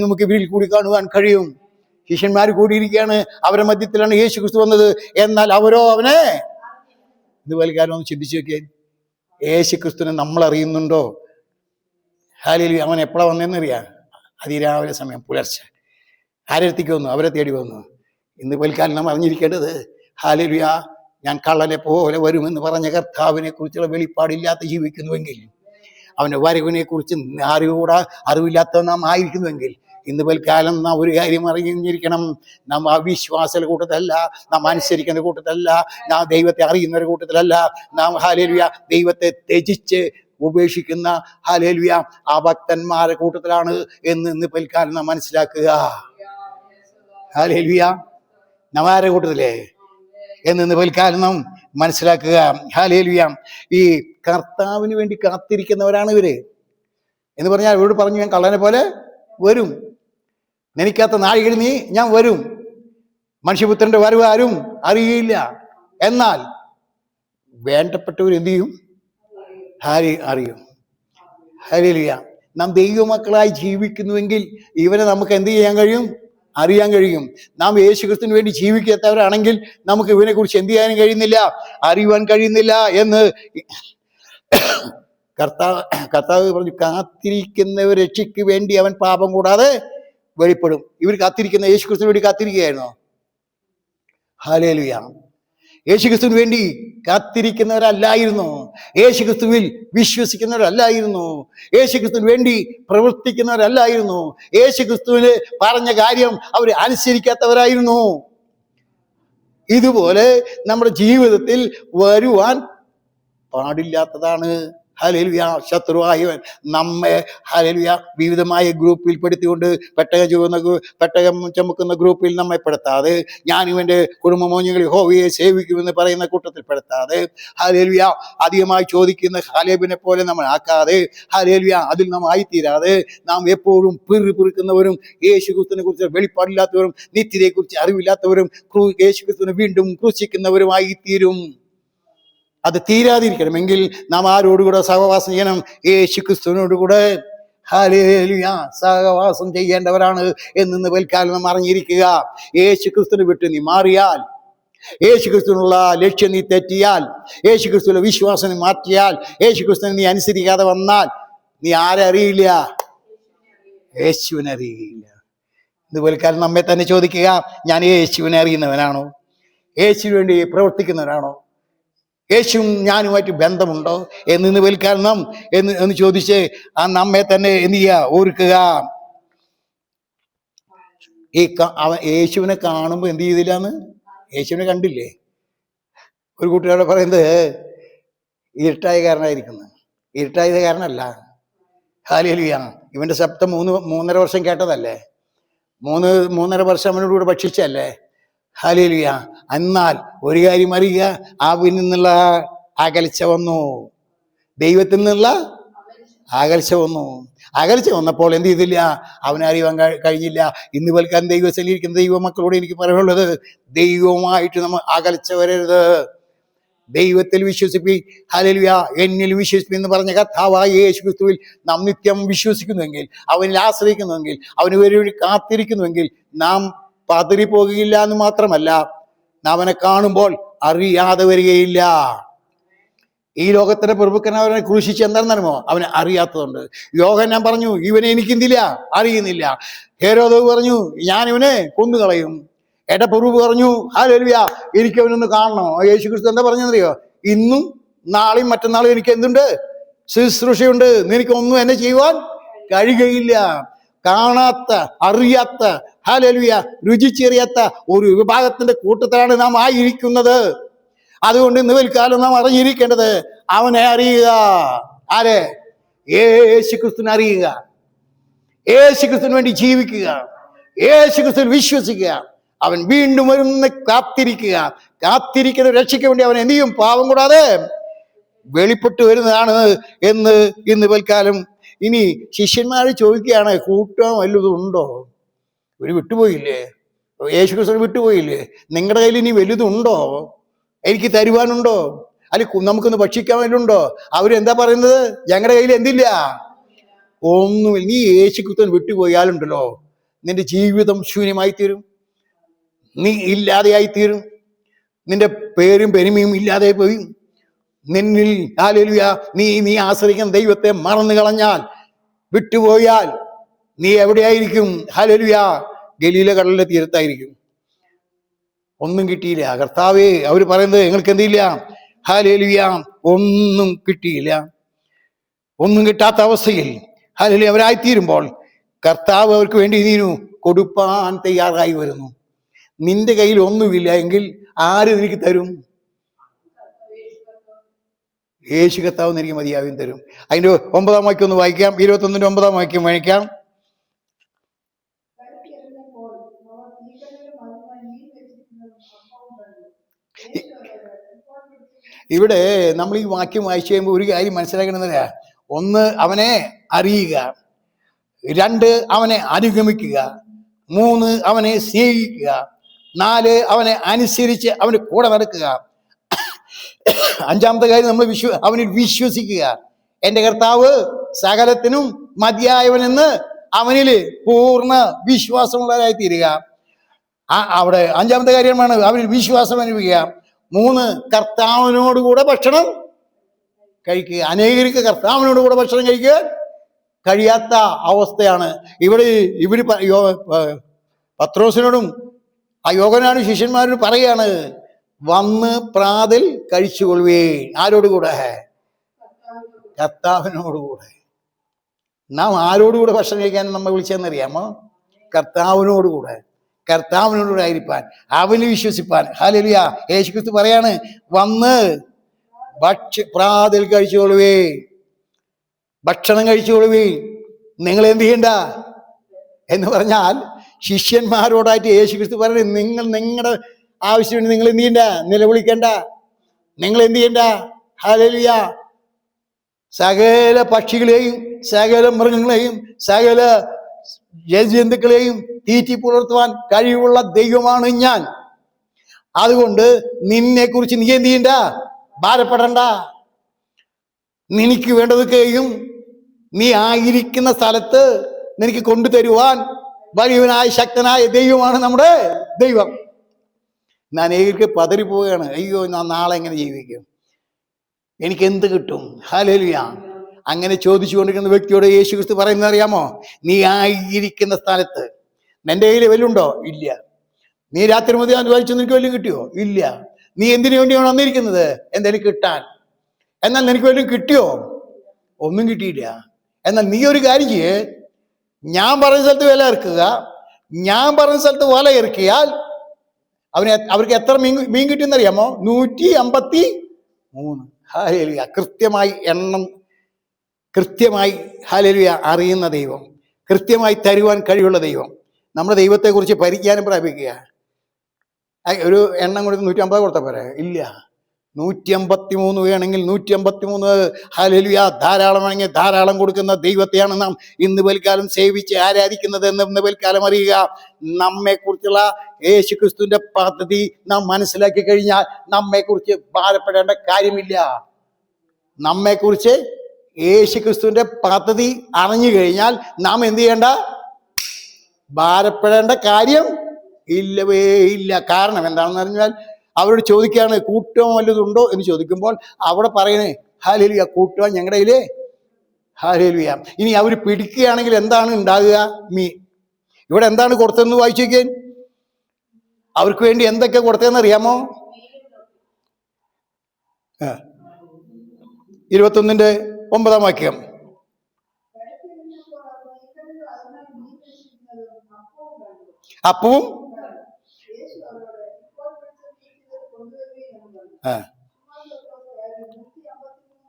നമുക്ക് വീട്ടിൽ കൂടി കാണുവാൻ കഴിയും. ശിഷ്യന്മാർ കൂടിയിരിക്കുകയാണ്, അവരുടെ മധ്യത്തിലാണ് യേശു ക്രിസ്തു വന്നത്. എന്നാൽ അവരോ അവനെ ഇതുപോലെ കാര്യം ഒന്ന് ചിന്തിച്ചു നോക്കിയാൽ, യേശു ക്രിസ്തുവിനെ നമ്മൾ അറിയുന്നുണ്ടോ? ഹല്ലേലൂയ. അവൻ എപ്പോഴാണ് വന്നതെന്നറിയാം? അതിരാവിലെ സമയം, പുലർച്ചെ. ആരെടുത്തേക്ക് വന്നു? അവരെ തേടി വന്നു. ഇന്ന് പൽക്കാലം നാം അറിഞ്ഞിരിക്കേണ്ടത്, ഹല്ലേലൂയ, ഞാൻ കള്ളനെ പോലെ വരുമെന്ന് പറഞ്ഞ കർത്താവിനെ കുറിച്ചുള്ള വെളിപ്പാടില്ലാത്ത ജീവിക്കുന്നുവെങ്കിൽ, അവന്റെ വരവിനെ കുറിച്ച് അറിവില്ലാത്ത നാം ആയിരിക്കുന്നുവെങ്കിൽ, ഇന്ന് പൽക്കാലം നാം ഒരു കാര്യം അറിഞ്ഞിരിക്കണം, നാം അവിശ്വാസികളുടെ കൂട്ടത്തിലല്ല, നാം അനുസരിക്കുന്ന കൂട്ടത്തിലല്ല, നാം ദൈവത്തെ അറിയുന്നവരുടെ കൂട്ടത്തിലല്ല, നാം ഹല്ലേലൂയ ദൈവത്തെ ത്യജിച്ച് ഉപേക്ഷിക്കുന്ന ഹല്ലേലൂയ ആ ഭക്തന്മാരുടെ കൂട്ടത്തിലാണ് എന്ന് ഇന്ന് പൽക്കാലം നാം മനസ്സിലാക്കുക. ഹല്ലേലൂയ. നാം ആരുടെ കൂട്ടത്തിലേ എന്ന് പൽക്കാലം നാം മനസ്സിലാക്കുക. ഹല്ലേലൂയ. ഈ കർത്താവിന് വേണ്ടി കാത്തിരിക്കുന്നവരാണ് ഇവര് എന്ന് പറഞ്ഞാൽ, ഇവരോട് പറഞ്ഞു, ഞാൻ കള്ളനെ പോലെ വരും, നിനക്കാത്ത നാഴികൾ ഞാൻ വരും, മനുഷ്യപുത്രന്റെ വരവ് ആരും അറിയില്ല. എന്നാൽ വേണ്ടപ്പെട്ടവർ എന്ത് ചെയ്യും? അറിയും. ഹല്ലേലൂയ. നാം ദൈവമക്കളായി ജീവിക്കുന്നുവെങ്കിൽ ഇവരെ നമുക്ക് എന്ത് ചെയ്യാൻ കഴിയും? അറിയാൻ കഴിയും. നാം യേശുക്രിസ്തുവിന് വേണ്ടി ജീവിക്കാത്തവരാണെങ്കിൽ നമുക്ക് ഇവനെ കുറിച്ച് എന്ത് ചെയ്യാനും കഴിയുന്നില്ല? അറിയുവാൻ കഴിയുന്നില്ല എന്ന് കർത്താവ് പറഞ്ഞു. കാത്തിരിക്കുന്നവർ രക്ഷയ്ക്ക് വേണ്ടി അവൻ പാപം കൂടാതെ വെളിപ്പെടും. ഇവർ കാത്തിരിക്കുന്ന യേശുക്രിസ്തുവിന് വേണ്ടി കാത്തിരിക്കുകയായിരുന്നോ? ഹല്ലേലൂയ. യേശുക്രിസ്തുവിന് വേണ്ടി കാത്തിരിക്കുന്നവരല്ലായിരുന്നു, യേശുക്രിസ്തുവിൽ വിശ്വസിക്കുന്നവരല്ലായിരുന്നു, യേശുക്രിസ്തുവിന് വേണ്ടി പ്രവർത്തിക്കുന്നവരല്ലായിരുന്നു, യേശുക്രിസ്തുവിന് പറഞ്ഞ കാര്യം അവർ അനുസരിക്കാത്തവരായിരുന്നു. ഇതുപോലെ നമ്മുടെ ജീവിതത്തിൽ വരുവാൻ പാടില്ലാത്തതാണ്. ഹല്ലേലൂയ. ശത്രുവായവൻ നമ്മെ ഹല്ലേലൂയ വിവിധമായ ഗ്രൂപ്പിൽ പെടുത്തിക്കൊണ്ട് പെട്ടകം ചുമക്കുന്ന ഗ്രൂപ്പിൽ നമ്മെ പെടുത്താതെ, ഞാനും എൻ്റെ കുടുംബമോഞ്ഞുങ്ങൾ യഹോവയെ സേവിക്കുമെന്ന് പറയുന്ന കൂട്ടത്തിൽ പെടുത്താതെ, ഹല്ലേലൂയ അധികമായി ചോദിക്കുന്ന ഹാലേബിനെ പോലെ നമ്മൾ ആക്കാതെ, ഹല്ലേലൂയ അതിൽ നാം ആയിത്തീരാതെ, നാം എപ്പോഴും പിറുപിറുക്കുന്നവരും യേശുക്രിസ്തുവിനെ കുറിച്ച് വെളിപ്പാടില്ലാത്തവരും നിത്യതയെക്കുറിച്ച് അറിവില്ലാത്തവരും യേശുക്രിസ്തുവിനെ വീണ്ടും ക്രൂശിക്കുന്നവരുമായി തീരും. അത് തീരാതിരിക്കണമെങ്കിൽ നാം ആരോടുകൂടെ സഹവാസം ചെയ്യണം? യേശുക്രിസ്തുവിനോടുകൂടെ ഹല്ലേലൂയ സഹവാസം ചെയ്യേണ്ടവരാണ് എന്ന് വൽക്കാലം നാം അറിഞ്ഞിരിക്കുക. യേശുക്രിസ്തുവിനെ വിട്ട് നീ മാറിയാൽ, യേശുക്രിസ്തുവിനുള്ള ലക്ഷ്യം നീ തെറ്റിയാൽ, യേശുക്രിസ്തുവിന്റെ വിശ്വാസം നീ മാറ്റിയാൽ, യേശുക്രിസ്തുവിനെ നീ അനുസരിക്കാതെ വന്നാൽ, നീ ആരെ അറിയില്ല? യേശുവിനെ അറിയില്ല. ഇതുപോലെക്കാലം നമ്മെ തന്നെ ചോദിക്കുക, ഞാൻ യേശുവിനെ അറിയുന്നവനാണോ? യേശുവിന് വേണ്ടി പ്രവർത്തിക്കുന്നവനാണോ? യേശുവും ഞാനുമായിട്ട് ബന്ധമുണ്ടോ എന്ന് വെൽക്കാരണം എന്ന് ചോദിച്ച് നമ്മെ തന്നെ എന്ത് ചെയ്യുക? ഓർക്കുക. യേശുവിനെ കാണുമ്പോൾ എന്ത് ചെയ്തില്ലാന്ന്? യേശുവിനെ കണ്ടില്ലേ? ഒരു കൂട്ടുകാരോട് പറയുന്നത് ഇരുട്ടായ കാരണമായിരിക്കുന്നു. ഇരുട്ടായത് കാരണമല്ല. ഹല്ലേലൂയ. ഇവന്റെ ശബ്ദം 3.5 വർഷം കേട്ടതല്ലേ? 3.5 വർഷം അവനോട് കൂടെ ഭക്ഷിച്ചല്ലേ? ഹല്ലേലൂയ. എന്നാൽ ഒരു കാര്യം അറിയുക, അവനിൽ നിന്നുള്ള അകൽച്ച വന്നു, ദൈവത്തിൽ നിന്നുള്ള അകൽച്ച വന്നു. അകൽച്ച വന്നപ്പോൾ എന്ത് ചെയ്തില്ല? അവനറിയാൻ കഴിഞ്ഞില്ല. ഇന്ന് വൽക്കാൻ ദൈവസ്ഥലിരിക്കുന്ന ദൈവമക്കളോട് എനിക്ക് പറയാനുള്ളത്, ദൈവവുമായിട്ട് നമ്മൾ അകൽച്ച വരരുത്. ദൈവത്തിൽ വിശ്വസിപ്പി. ഹല്ലേലൂയ. എന്നിൽ വിശ്വസിപ്പി എന്ന് പറഞ്ഞ കർത്താവായ യേശു ക്രിസ്തുവിൽ നാം നിത്യം വിശ്വസിക്കുന്നുവെങ്കിൽ, അവനിൽ ആശ്രയിക്കുന്നുവെങ്കിൽ, അവന് വേണ്ടി കാത്തിരിക്കുന്നുവെങ്കിൽ നാം പതറിപ്പോകുകയില്ല എന്ന് മാത്രമല്ല, നാം അവനെ കാണുമ്പോൾ അറിയാതെ വരികയില്ല. ഈ ലോകത്തിന്റെ പ്രഭുക്കൻ അവനെ ക്രൂശിച്ച് എന്താണെന്നറിയുമോ? അവനെ അറിയാത്തതുണ്ട്. യോഹന്നാൻ പറഞ്ഞു, ഇവനെ എനിക്കെന്തില്ല, അറിയുന്നില്ല. ഹേരോദ് പറഞ്ഞു, ഞാൻ ഇവനെ കൊന്നുകളയും. എടപ്രഭു പറഞ്ഞു, ഹല്ലേലൂയ, എനിക്ക് അവനൊന്ന് കാണണം. യേശു ക്രിസ്തു എന്താ പറഞ്ഞറിയോ? ഇന്നും നാളെയും മറ്റന്നാളും എനിക്ക് എന്തുണ്ട്? ശുശ്രൂഷയുണ്ട്. നിനക്കൊന്നും എന്നെ ചെയ്യുവാൻ കഴിയുകയില്ല. കാണാത്ത, അറിയാത്ത, ഹല്ലേലൂയ, രുചിച്ചറിയാത്ത ഒരു വിഭാഗത്തിന്റെ കൂട്ടത്തിലാണ് നാം ആയിരിക്കുന്നത്. അതുകൊണ്ട് ഇന്ന് വൽക്കാലം നാം അറിഞ്ഞിരിക്കേണ്ടത്, അവനെ അറിയുക. ആരെ? യേശു ക്രിസ്തുവിനെ അറിയുക. യേശു ക്രിസ്തുവിന് വേണ്ടി ജീവിക്കുക. യേശു ക്രിസ്തുവിൽ വിശ്വസിക്കുക. അവൻ വീണ്ടും വരുന്ന കാത്തിരിക്കുക. കാത്തിരിക്കുന്ന രക്ഷയ്ക്ക് വേണ്ടി അവൻ എന്ത് ചെയ്യും? പാവം കൂടാതെ വെളിപ്പെട്ടു വരുന്നതാണ് എന്ന് ഇന്ന് വൽക്കാലം. ഇനി ശിഷ്യന്മാർ ചോദിക്കുകയാണ്, കൂട്ടം വല്ലതും ഉണ്ടോ? ഒരു വിട്ടുപോയില്ലേ? യേശു ക്രിസ്തു വിട്ടുപോയില്ലേ? നിങ്ങളുടെ കയ്യിൽ ഇനി വലുതുണ്ടോ? എനിക്ക് തരുവാനുണ്ടോ? അല്ലെ നമുക്കൊന്ന് ഭക്ഷിക്കാൻ വല്ലുണ്ടോ? അവരെന്താ പറയുന്നത്? ഞങ്ങളുടെ കയ്യിൽ എന്തില്ല, ഒന്നുമില്ല. നീ യേശു ക്രിസ്തുവിനെ വിട്ടുപോയാലുണ്ടല്ലോ, നിന്റെ ജീവിതം ശൂന്യമായി തീരും. നീ ഇല്ലാതെയായി തീരും. നിന്റെ പേരും പെരുമയും ഇല്ലാതെ പോയി. നിന്നിൽ ഹല്ലേലൂയ നീ ആശ്രയിക്കുന്ന ദൈവത്തെ മറന്നു കളഞ്ഞാൽ, വിട്ടുപോയാൽ നീ എവിടെയായിരിക്കും? ഹല്ലേലൂയ, ഗലീല കടലിന്റെ തീരത്തായിരിക്കും. ഒന്നും കിട്ടിയില്ല. കർത്താവേ, അവർ പറയുന്നത് നിങ്ങൾക്ക് എന്തില്ല? ഹല്ലേലൂയ, ഒന്നും കിട്ടിയില്ല. ഒന്നും കിട്ടാത്ത അവസ്ഥയിൽ ഹല്ലേലൂയ അവരായിത്തീരുമ്പോൾ കർത്താവ് അവർക്ക് വേണ്ടി നീനു കൊടുപ്പാൻ തയ്യാറായി വരുന്നു. നിന്റെ കയ്യിൽ ഒന്നുമില്ല എങ്കിൽ ആര് നിനക്ക് തരും? യേശു കർത്താവ് നിനക്ക് മതിയാവും തരും. അതിന്റെ 9-ാം വാക്യം ഒന്ന് വായിക്കാം. 21-ന്റെ 9-ാം വാക്യം വായിക്കാം. ഇവിടെ നമ്മൾ ഈ വാക്യം വായിച്ചു കഴിയുമ്പോൾ ഒരു കാര്യം മനസ്സിലാക്കണമെന്നില്ല. 1, അവനെ അറിയുക. 2, അവനെ അനുഗമിക്കുക. 3, അവനെ സ്നേഹിക്കുക. 4, അവനെ അനുസരിച്ച് അവന് കൂടെ നടക്കുക. 5-ാമത്തെ കാര്യം നമ്മൾ അവനിൽ വിശ്വസിക്കുക. എൻ്റെ കർത്താവ് സകലത്തിനും മതിയായവനെന്ന് അവനില് പൂർണ്ണ വിശ്വാസമുള്ളവരായി തീരുക. അവിടെ 5-ാമത്തെ കാര്യമാണ് അവനിൽ വിശ്വാസം അനുഭവിക്കുക. 3, കർത്താവിനോടുകൂടെ ഭക്ഷണം കഴിക്കുക. അനേകർക്ക് കർത്താവിനോടുകൂടെ ഭക്ഷണം കഴിക്കുക കഴിയാത്ത അവസ്ഥയാണ്. ഇവര് പത്രോസിനോടും ആ യോഹന്നാനും ശിഷ്യന്മാരോട് പറയാണ്, വന്ന് പ്രാതൽ കഴിച്ചുകൊള്ളുവേ. ആരോടുകൂടെ? കർത്താവിനോടുകൂടെ. നാം ആരോടുകൂടെ ഭക്ഷണം കഴിക്കാൻ നമ്മെ വിളിച്ചെന്നറിയാമോ? കർത്താവിനോടുകൂടെ. കർത്താവിനോടുകൂടെ ആയിരിക്കാൻ, അവന് വിശ്വസിപ്പാൻ. ഹല്ലേലൂയ. യേശു ക്രിസ്തു പറയാണ്, വന്ന് പ്രാതൽ കഴിച്ചുകൊള്ളുവേ, ഭക്ഷണം കഴിച്ചുകൊള്ളുവേ. നിങ്ങൾ എന്ത് ചെയ്യണ്ട എന്ന് പറഞ്ഞാൽ, ശിഷ്യന്മാരോടായിട്ട് യേശു ക്രിസ്തു പറയുന്നത്, നിങ്ങൾ നിങ്ങളുടെ ആവശ്യത്തിന് നിങ്ങൾ എന്ത് ചെയ്യണ്ട? നിലവിളിക്കണ്ട. നിങ്ങൾ എന്ത് ചെയ്യണ്ട? ഹല്ലേലൂയ. സകല പക്ഷികളെയും സകല മൃഗങ്ങളെയും സകല ജന്തുക്കളെയും തീറ്റി പുലർത്തുവാൻ കഴിവുള്ള ദൈവമാണ് ഞാൻ. അതുകൊണ്ട് നിന്നെ കുറിച്ച് നീ എന്ത് ചെയ്യണ്ട? ഭാരപ്പെടണ്ട. നിനക്ക് വേണ്ടതൊക്കെയും നീ ആയിരിക്കുന്ന സ്ഥലത്ത് നിനക്ക് കൊണ്ടുതരുവാൻ വലിയവനായ ശക്തനായ ദൈവമാണ് നമ്മുടെ ദൈവം. ഞാൻ അനേകർക്ക് പതറിപ്പോവുകയാണ്. അയ്യോ, ഞാൻ നാളെ എങ്ങനെ ജീവിക്കും? എനിക്ക് എന്ത് കിട്ടും? ഹല്ലേലൂയ. അങ്ങനെ ചോദിച്ചുകൊണ്ടിരിക്കുന്ന വ്യക്തിയോട് യേശു ക്രിസ്തു പറയുന്നത് അറിയാമോ? നീ ആയിരിക്കുന്ന സ്ഥലത്ത് നിന്റെ കയ്യിൽ വല്ലുണ്ടോ? ഇല്ല. നീ രാത്രി മുതൽ അധ്വാനിച്ചു, നിനക്ക് വല്ലതും കിട്ടിയോ? ഇല്ല. നീ എന്തിനു വേണ്ടിയാണ് വന്നിരിക്കുന്നത്? എന്തെങ്കിലും കിട്ടാൻ. എന്നാൽ നിനക്ക് വല്ലതും കിട്ടിയോ? ഒന്നും കിട്ടിയില്ല. എന്നാൽ നീ ഒരു കാര്യം ചെയ്യേ, ഞാൻ പറഞ്ഞ സ്ഥലത്ത് വില ഇറക്കുക. ഞാൻ പറഞ്ഞ സ്ഥലത്ത് വല ഇറക്കിയാൽ അവർക്ക് എത്ര മീൻ കിട്ടിയെന്നറിയാമോ? 153. ഹല്ലേലൂയ. കൃത്യമായി എണ്ണം, കൃത്യമായി ഹല്ലേലൂയ അറിയുന്ന ദൈവം, കൃത്യമായി തരുവാൻ കഴിവുള്ള ദൈവം. നമ്മുടെ ദൈവത്തെക്കുറിച്ച് പരിജ്ഞാനം പ്രാപിക്കുക. ഒരു എണ്ണം കൊടുത്ത് 150 കൊടുത്ത പോരെ? ഇല്ല. 153 വേണമെങ്കിൽ 153. ഹല്ലേലൂയ. ധാരാളമാണെങ്കിൽ ധാരാളം കൊടുക്കുന്ന ദൈവത്തെയാണ് നാം ഇന്ന് പൽക്കാലം സേവിച്ച് ആരാധിക്കുന്നത് എന്ന് ഇന്ന് പൽക്കാലം അറിയുക. നമ്മെക്കുറിച്ചുള്ള യേശുക്രിസ്തുവിന്റെ പദ്ധതി നാം മനസ്സിലാക്കി കഴിഞ്ഞാൽ നമ്മെക്കുറിച്ച് ഭാരപ്പെടേണ്ട കാര്യമില്ല. നമ്മെക്കുറിച്ച് യേശുക്രിസ്തുവിന്റെ പദ്ധതി അറിഞ്ഞു കഴിഞ്ഞാൽ നാം എന്ത് ചെയ്യേണ്ട? ഭാരപ്പെടേണ്ട കാര്യം ഇല്ലവേ ഇല്ല. കാരണം എന്താണെന്ന് പറഞ്ഞാൽ അവരോട് ചോദിക്കുകയാണ്, കൂട്ടം വല്ലതുണ്ടോ എന്ന് ചോദിക്കുമ്പോൾ അവിടെ പറയണേ, ഹല്ലേലൂയ, കൂട്ടുവാൻ ഞങ്ങളുടെ കയ്യിലേ. ഹല്ലേലൂയ. ഇനി അവർ പിടിക്കുകയാണെങ്കിൽ എന്താണ് ഉണ്ടാകുക? മീൻ. ഇവിടെ എന്താണ് കൊടുത്തതെന്ന് വായിച്ചു നോക്കിയാൽ അവർക്ക് വേണ്ടി എന്തൊക്കെ കൊടുത്തതെന്ന് അറിയാമോ? 21:9 വാക്യം. അപ്പവും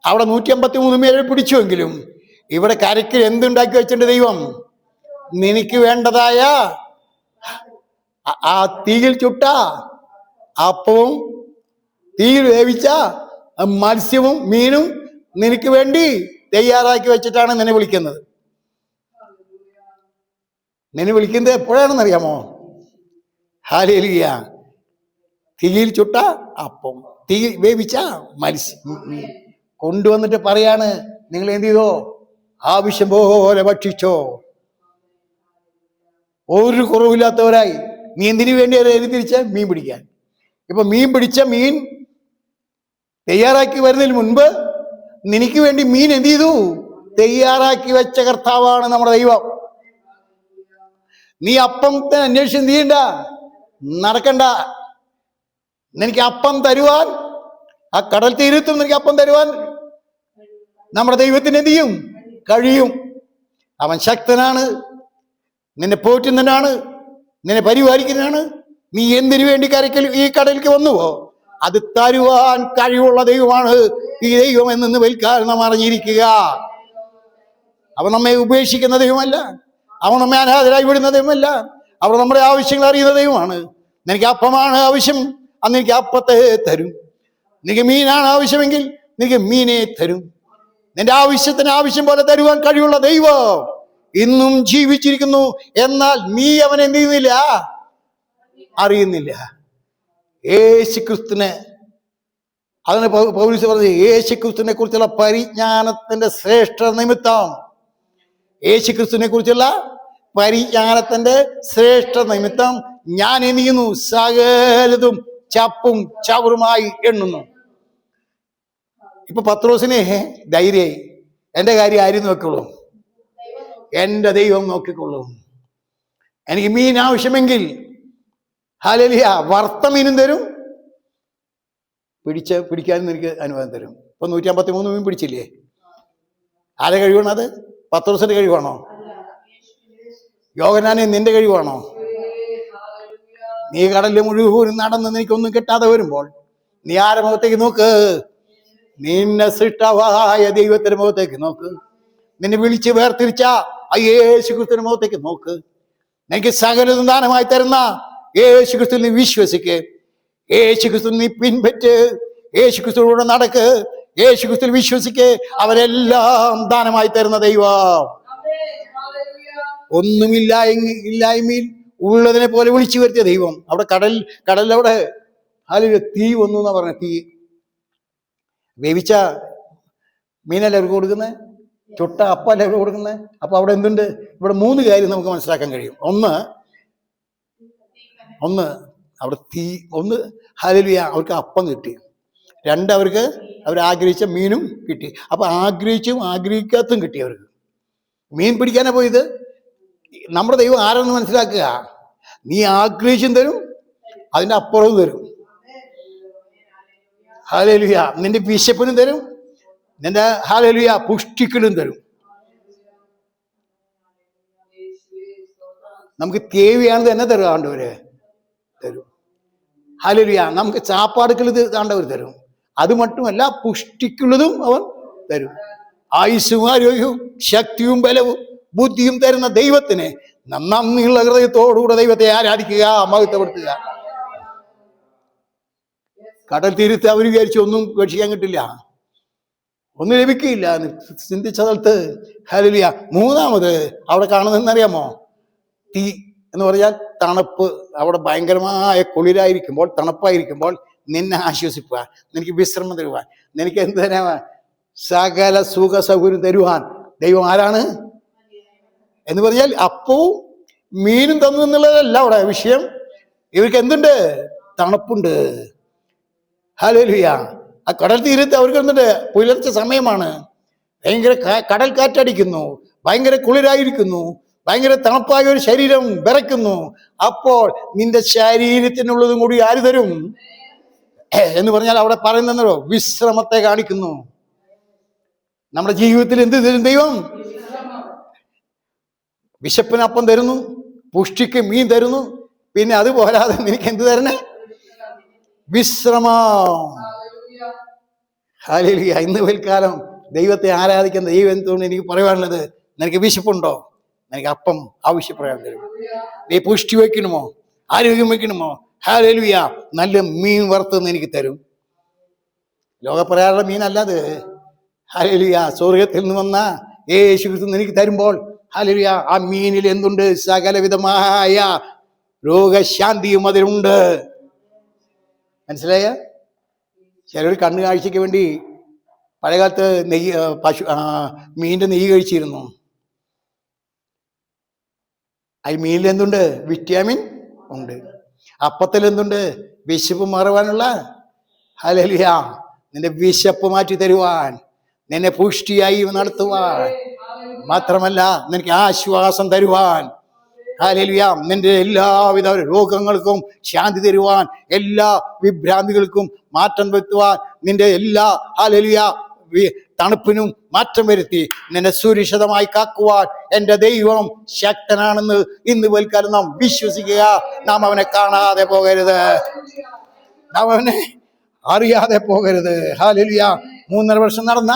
അവിടെ 153 പേരെ പിടിച്ചുവെങ്കിലും ഇവിടെ കരയ്ക്ക് എന്തുണ്ടാക്കി വെച്ചിട്ടുണ്ട് ദൈവം? നിനക്ക് വേണ്ടതായ ആ തീയിൽ ചുട്ട അപ്പവും തീയിൽ വേവിച്ച മത്സ്യവും മീനും നിനക്ക് വേണ്ടി തയ്യാറാക്കി വെച്ചിട്ടാണ് നിന്നെ വിളിക്കുന്നത്. നിന്നെ വിളിക്കുന്നത് എപ്പോഴാണെന്നറിയാമോ? ഹല്ലേലൂയ. തീയിൽ ചുട്ട അപ്പം, തീ വേവിച്ച മത്സ്യം കൊണ്ടുവന്നിട്ട് പറയാണ്, നിങ്ങൾ എന്ത് ചെയ്തോ? ആവശ്യം പോലെ ഭക്ഷിച്ചോ. ഒരു കുറവില്ലാത്തവരായി. നീ എന്തിനു വേണ്ടി തിരിച്ച മീൻ പിടിക്കാൻ. ഇപ്പൊ മീൻ പിടിച്ച മീൻ തയ്യാറാക്കി വരുന്നതിന് മുൻപ് നിനക്ക് വേണ്ടി മീൻ എന്ത് ചെയ്തു? തയ്യാറാക്കി വെച്ച കർത്താവാണ് നമ്മുടെ ദൈവം. നീ അപ്പം അന്വേഷിച്ച് എന്ത് ചെയ്യണ്ട, നടക്കണ്ട. നിനക്ക് അപ്പം തരുവാൻ, ആ കടൽ തീരത്തും നിനക്ക് അപ്പം തരുവാൻ നമ്മുടെ ദൈവത്തിന് എന്ത് ചെയ്യും? കഴിയും. അവൻ ശക്തനാണ്, നിന്നെ പോറ്റുന്നവനാണ്, നിന്നെ പരിപാലിക്കുന്നതാണ്. നീ എന്തിനു വേണ്ടി കരയ്ക്കൽ ഈ കടലിലേക്ക് വന്നുവോ അത് തരുവാൻ കഴിവുള്ള ദൈവമാണ് ഈ ദൈവം എന്ന് വൽക്കാലം നാം അറിഞ്ഞിരിക്കുക. അവൻ നമ്മെ ഉപേക്ഷിക്കുന്ന ദൈവമല്ല, അവൻ നമ്മെ അനാഥരായി വിടുന്ന ദൈവമല്ല. അവൻ നമ്മുടെ ആവശ്യങ്ങൾ അറിയുന്ന ദൈവമാണ്. നിനക്ക് അപ്പമാണ് ആവശ്യം, അന്ന് എനിക്ക് അപ്പത്തെ തരും. നിനക്ക് മീനാണ് ആവശ്യമെങ്കിൽ നിനക്ക് മീനെ തരും. നിന്റെ ആവശ്യത്തിന് ആവശ്യം പോലെ തരുവാൻ കഴിവുള്ള ദൈവം ഇന്നും ജീവിച്ചിരിക്കുന്നു. എന്നാൽ നീ അവൻ എന്ത് ചെയ്യുന്നില്ല? അറിയുന്നില്ല. യേശുക്രിസ്തുവിനെ, അതിന് പൗലോസ് പറഞ്ഞത്, യേശുക്രിസ്തുവിനെ കുറിച്ചുള്ള പരിജ്ഞാനത്തിന്റെ ശ്രേഷ്ഠ നിമിത്തം, യേശുക്രിസ്തുവിനെ കുറിച്ചുള്ള പരിജ്ഞാനത്തിന്റെ ശ്രേഷ്ഠ നിമിത്തം ഞാൻ എന്ത് ചെയ്യുന്നു? സകലതും ചപ്പും ചവറുമായി എണ്ണുന്നു. ഇപ്പൊ പത്രോസിനെ ധൈര്യമായി, എന്റെ കാര്യം ആരും നോക്കിക്കൊള്ളൂ, എന്റെ ദൈവം നോക്കിക്കൊള്ളൂ. എനിക്ക് മീൻ ആവശ്യമെങ്കിൽ ഹല്ലേലൂയ വറുത്ത മീനും തരും, പിടിക്കാനും എനിക്ക് അനുവാദം തരും. ഇപ്പൊ 153 മീൻ പിടിച്ചില്ലേ? ആരെ കഴിവാണ് അത്? പത്രോസിന്റെ കഴിവാണോ? യോഹന്നാനെ നിന്റെ കഴിവാണോ? നീ കടലിൽ മുഴുവൻ നടന്ന് എനിക്കൊന്നും കിട്ടാതെ വരുമ്പോൾ നീ ആരുടെ മുഖത്തേക്ക് നോക്ക്? നിന്നെ സൃഷ്ടാവായ ദൈവത്തിന്റെ മുഖത്തേക്ക് നോക്ക്. നിന്നെ വിളിച്ച് വേർതിരിച്ച യേശുക്രിസ്തുവിന്റെ മുഖത്തേക്ക് നോക്ക്. നിനക്ക് സകലതും ദാനമായി തരുന്ന യേശുക്രിസ്തു നീ വിശ്വസിക്ക്. യേശുക്രിസ്തു നീ പിൻപറ്റ്. യേശുക്രിസ്തുവിലൂടെ നടക്ക്. യേശുക്രിസ്തു വിശ്വസിക്ക്. അവരെല്ലാം ദാനമായി തരുന്ന ദൈവം. ഒന്നുമില്ലായ്മയിൽ ഉള്ളതിനെ പോലെ വിളിച്ചു വരുത്തിയ ദൈവം. അവിടെ കടലവിടെ തീ വന്നു എന്നാ പറഞ്ഞ. തീ വേവിച്ച മീനല്ലേ അവർക്ക് കൊടുക്കുന്നത്? ചുട്ട അപ്പല്ലേ അവർ കൊടുക്കുന്നത്? അപ്പൊ അവിടെ എന്തുണ്ട്? ഇവിടെ 3 കാര്യം നമുക്ക് മനസ്സിലാക്കാൻ കഴിയും. ഒന്ന് അവിടെ തീ, ഒന്ന് ഹല്ലേലൂയ അവർക്ക് അപ്പം കിട്ടി. 2 അവർ ആഗ്രഹിച്ച മീനും കിട്ടി. അപ്പൊ ആഗ്രഹിച്ചും ആഗ്രഹിക്കാത്തും കിട്ടി അവർക്ക്. മീൻ പിടിക്കാനാ പോയത്. നമ്മുടെ ദൈവം ആരെന്ന് മനസ്സിലാക്കുക. നീ ആഗ്രഹിച്ചും തരും, അതിന്റെ അപ്പുറവും തരും. ഹല്ലേലൂയ. നിന്റെ വിശപ്പിനും തരും, നിന്റെ ഹല്ലേലൂയ പുഷ്ടിക്കലും തരും. നമുക്ക് തേവിയാണെന്ന് തന്നെ തരും, ആണ്ടവര് തരും. ഹല്ലേലൂയ. നമുക്ക് ചാപ്പാടുക്കൾ ആണ്ടവർ തരും. അത് മറ്റുമല്ല, പുഷ്ടിക്കുള്ളതും അവൻ തരും. ആയുസ്സും ആരോഗ്യവും ശക്തിയും ബലവും ബുദ്ധിയും തരുന്ന ദൈവത്തിന് നന്ദിയുള്ള ഹൃദയത്തോടുകൂടെ ദൈവത്തെ ആരാധിക്കുക, മഹത്വപ്പെടുത്തുക. കടൽ തീരത്ത് അവർ വിചാരിച്ചു ഒന്നും ഭക്ഷിക്കാൻ കിട്ടില്ല, ഒന്നും ലഭിക്കില്ല എന്ന് ചിന്തിച്ച സ്ഥലത്ത് ഹല്ലേലൂയ മൂന്നാമത് അവിടെ കാണുന്നതെന്നറിയാമോ? തീ എന്ന് പറഞ്ഞാൽ തണുപ്പ്. അവിടെ ഭയങ്കരമായ കുളിരായിരിക്കുമ്പോൾ, തണുപ്പായിരിക്കുമ്പോൾ നിന്നെ ആശ്വസിപ്പാൻ, നിനക്ക് വിശ്രമം തരുവാൻ, നിനക്ക് എന്ത് തരാൻ, സകല സുഖ സൗകര്യം തരുവാൻ ദൈവം ആരാണ് എന്ന് പറഞ്ഞാൽ അപ്പവും മീനും തന്നു എന്നുള്ളതല്ല അവിടെ വിഷയം. ഇവർക്ക് എന്തുണ്ട്? തണുപ്പുണ്ട്. ഹല്ലേലൂയ. ആ കടൽ തീരത്ത് അവർക്ക് എന്തുണ്ട്? പുലർച്ചെ സമയമാണ്, ഭയങ്കര കടൽ കാറ്റടിക്കുന്നു, ഭയങ്കര കുളിരായിരിക്കുന്നു, ഭയങ്കര തണുപ്പായ ഒരു ശരീരം വിറയ്ക്കുന്നു. അപ്പോൾ നിന്റെ ശരീരത്തിനുള്ളതും കൂടി ആര് തരും എന്ന് പറഞ്ഞാൽ അവിടെ പറയുന്നോ വിശ്രമത്തെ കാണിക്കുന്നു. നമ്മുടെ ജീവിതത്തിൽ എന്ത് തരും ദൈവം? വിശപ്പിന് അപ്പം തരുന്നു, പുഷ്ടിക്ക് മീൻ തരുന്നു, പിന്നെ അത് പോരാതെ നിനക്ക് എന്ത് തരണേ? വിശ്രമം. ഹല്ലേലൂയ. ഇന്ന് പിൽക്കാലം ദൈവത്തെ ആരാധിക്കുന്ന ദൈവം എന്തുകൊണ്ട് എനിക്ക് പറയുവാനുള്ളത്, നിനക്ക് വിശപ്പുണ്ടോ? നിനക്ക് അപ്പം ആവശ്യപ്പെടാൻ തരും. നീ പുഷ്ടി വയ്ക്കണമോ, ആരോഗ്യം വയ്ക്കണമോ? ഹല്ലേലൂയ. നല്ല മീൻ വറുത്തെന്ന് എനിക്ക് തരും. ലോകപ്രകാരമുള്ള മീനല്ലാതെ ഹല്ലേലൂയ സ്വർഗത്തിൽ നിന്ന് വന്ന യേശു ക്രിസ്തു എനിക്ക് തരുമ്പോൾ ഹല്ലേലൂയ ആ മീനിൽ എന്തുണ്ട്? സകലവിധമായ രോഗശാന്തിയും അതിലുണ്ട്. മനസ്സിലായ? ചിലർ കണ്ണു കാഴ്ചയ്ക്ക് വേണ്ടി പഴയകാലത്ത് നെയ്യ് മീനിന്റെ നെയ്യ് കഴിച്ചിരുന്നു. അതിൽ മീനിൽ എന്തുണ്ട്? വിറ്റാമിൻ ഉണ്ട്. അപ്പത്തിൽ എന്തുണ്ട്? വിശപ്പ് മാറുവാനുള്ള ഹല്ലേലൂയ നിന്റെ വിശപ്പ് മാറ്റി തരുവാൻ, നിന്നെ പുഷ്ടിയായി നടത്തുവാൻ, മാത്രമല്ല നിനക്ക് ആശ്വാസം തരുവാൻ, ഹല്ലേലൂയ നിന്റെ എല്ലാവിധ രോഗങ്ങൾക്കും ശാന്തി തരുവാൻ, എല്ലാ വിഭ്രാന്തികൾക്കും മാറ്റം വരുത്തുവാൻ, നിന്റെ എല്ലാ ഹല്ലേലൂയ തണുപ്പിനും മാറ്റം വരുത്തി നിന്നെ സുരക്ഷിതമായി കാക്കുവാൻ എൻ്റെ ദൈവം ശക്തനാണെന്ന് ഇന്ന് വൽക്കാലം നാം വിശ്വസിക്കുക. നാം അവനെ കാണാതെ പോകരുത്, നാം അവനെ അറിയാതെ പോകരുത്. ഹല്ലേലൂയ 3.5 വർഷം നടന്ന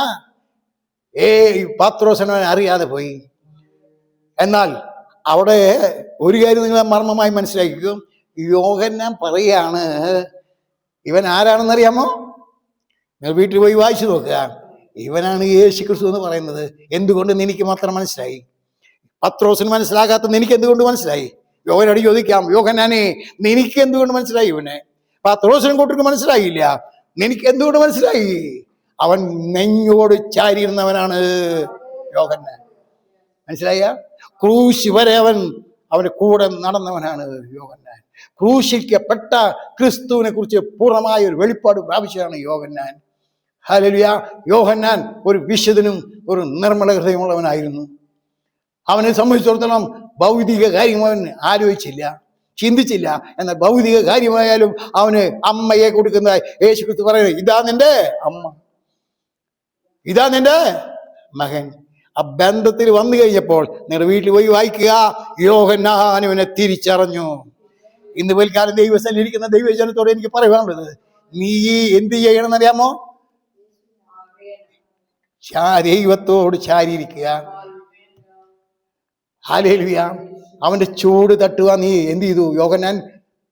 പത്രോസിനെ അറിയാതെ പോയി. എന്നാൽ അവിടെ ഒരു കാര്യം നിങ്ങൾ മർമ്മമായി മനസ്സിലാക്കിക്കും. യോഹന്നാൻ പറയാണ്, ഇവൻ ആരാണെന്നറിയാമോ? നിങ്ങൾ വീട്ടിൽ പോയി വായിച്ചു നോക്കുക. ഇവനാണ് യേശു ക്രിസ്തു എന്ന് പറയുന്നത്. എന്തുകൊണ്ട് എനിക്ക് മാത്രം മനസ്സിലായി? പത്രോസിന് മനസ്സിലാകാത്തത് എനിക്ക് എന്തുകൊണ്ട് മനസ്സിലായി? യോഹനോട് ചോദിക്കാം, യോഹന്നാനെ നിനക്ക് എന്തുകൊണ്ട് മനസ്സിലായി? ഇവനെ പത്രോസിനും കൂട്ടർക്ക് മനസ്സിലായില്ല, നിനക്ക് എന്തുകൊണ്ട് മനസ്സിലായി? അവൻ നെഞ്ഞോട് ചാരിയിരുന്നവനാണ് യോഹന്നാൻ. മനസ്സിലായ? ക്രൂശ് വരെ അവന്റെ കൂടെ നടന്നവനാണ് യോഹന്നാൻ. ക്രൂശിക്കപ്പെട്ട ക്രിസ്തുവിനെ കുറിച്ച് പൂർണ്ണമായ ഒരു വെളിപ്പാട് പ്രാപിച്ചതാണ് യോഹന്നാൻ. ഹല്ലേലൂയ. യോഹന്നാൻ ഒരു വിശുദ്ധനും ഒരു നിർമ്മല ഹൃദയമുള്ളവനായിരുന്നു. അവനെ സംബന്ധിച്ചിടത്തോളം ഭൗതിക കാര്യം അവൻ ആലോചിച്ചില്ല, ചിന്തിച്ചില്ല. എന്നാൽ ഭൗതിക കാര്യമായാലും അവന് അമ്മയെ കൊടുക്കുന്ന യേശു ക്രിസ്തു പറയുന്നത്, ഇതാ നിന്റെ അമ്മ, ഇതാ നിന്റെ മകൻ. ആ ബന്ധത്തിൽ വന്നു കഴിഞ്ഞപ്പോൾ നിങ്ങളുടെ വീട്ടിൽ പോയി വായിക്കുക, യോഹന്നാൻ ഇവനെ തിരിച്ചറിഞ്ഞു. ഇന്ന് പിൽക്കാലം ദൈവസ്ഥലിൽ ഇരിക്കുന്ന ദൈവജനത്തോട് എനിക്ക് പറയാനുള്ളത്, നീ എന്ത് ചെയ്യണമെന്നറിയാമോ? ദൈവത്തോട് ചാരിയിരിക്കുക. ഹല്ലേലൂയ. അവന്റെ ചൂട് തട്ടുക. നീ എന്ത് ചെയ്തു? യോഹന്നാൻ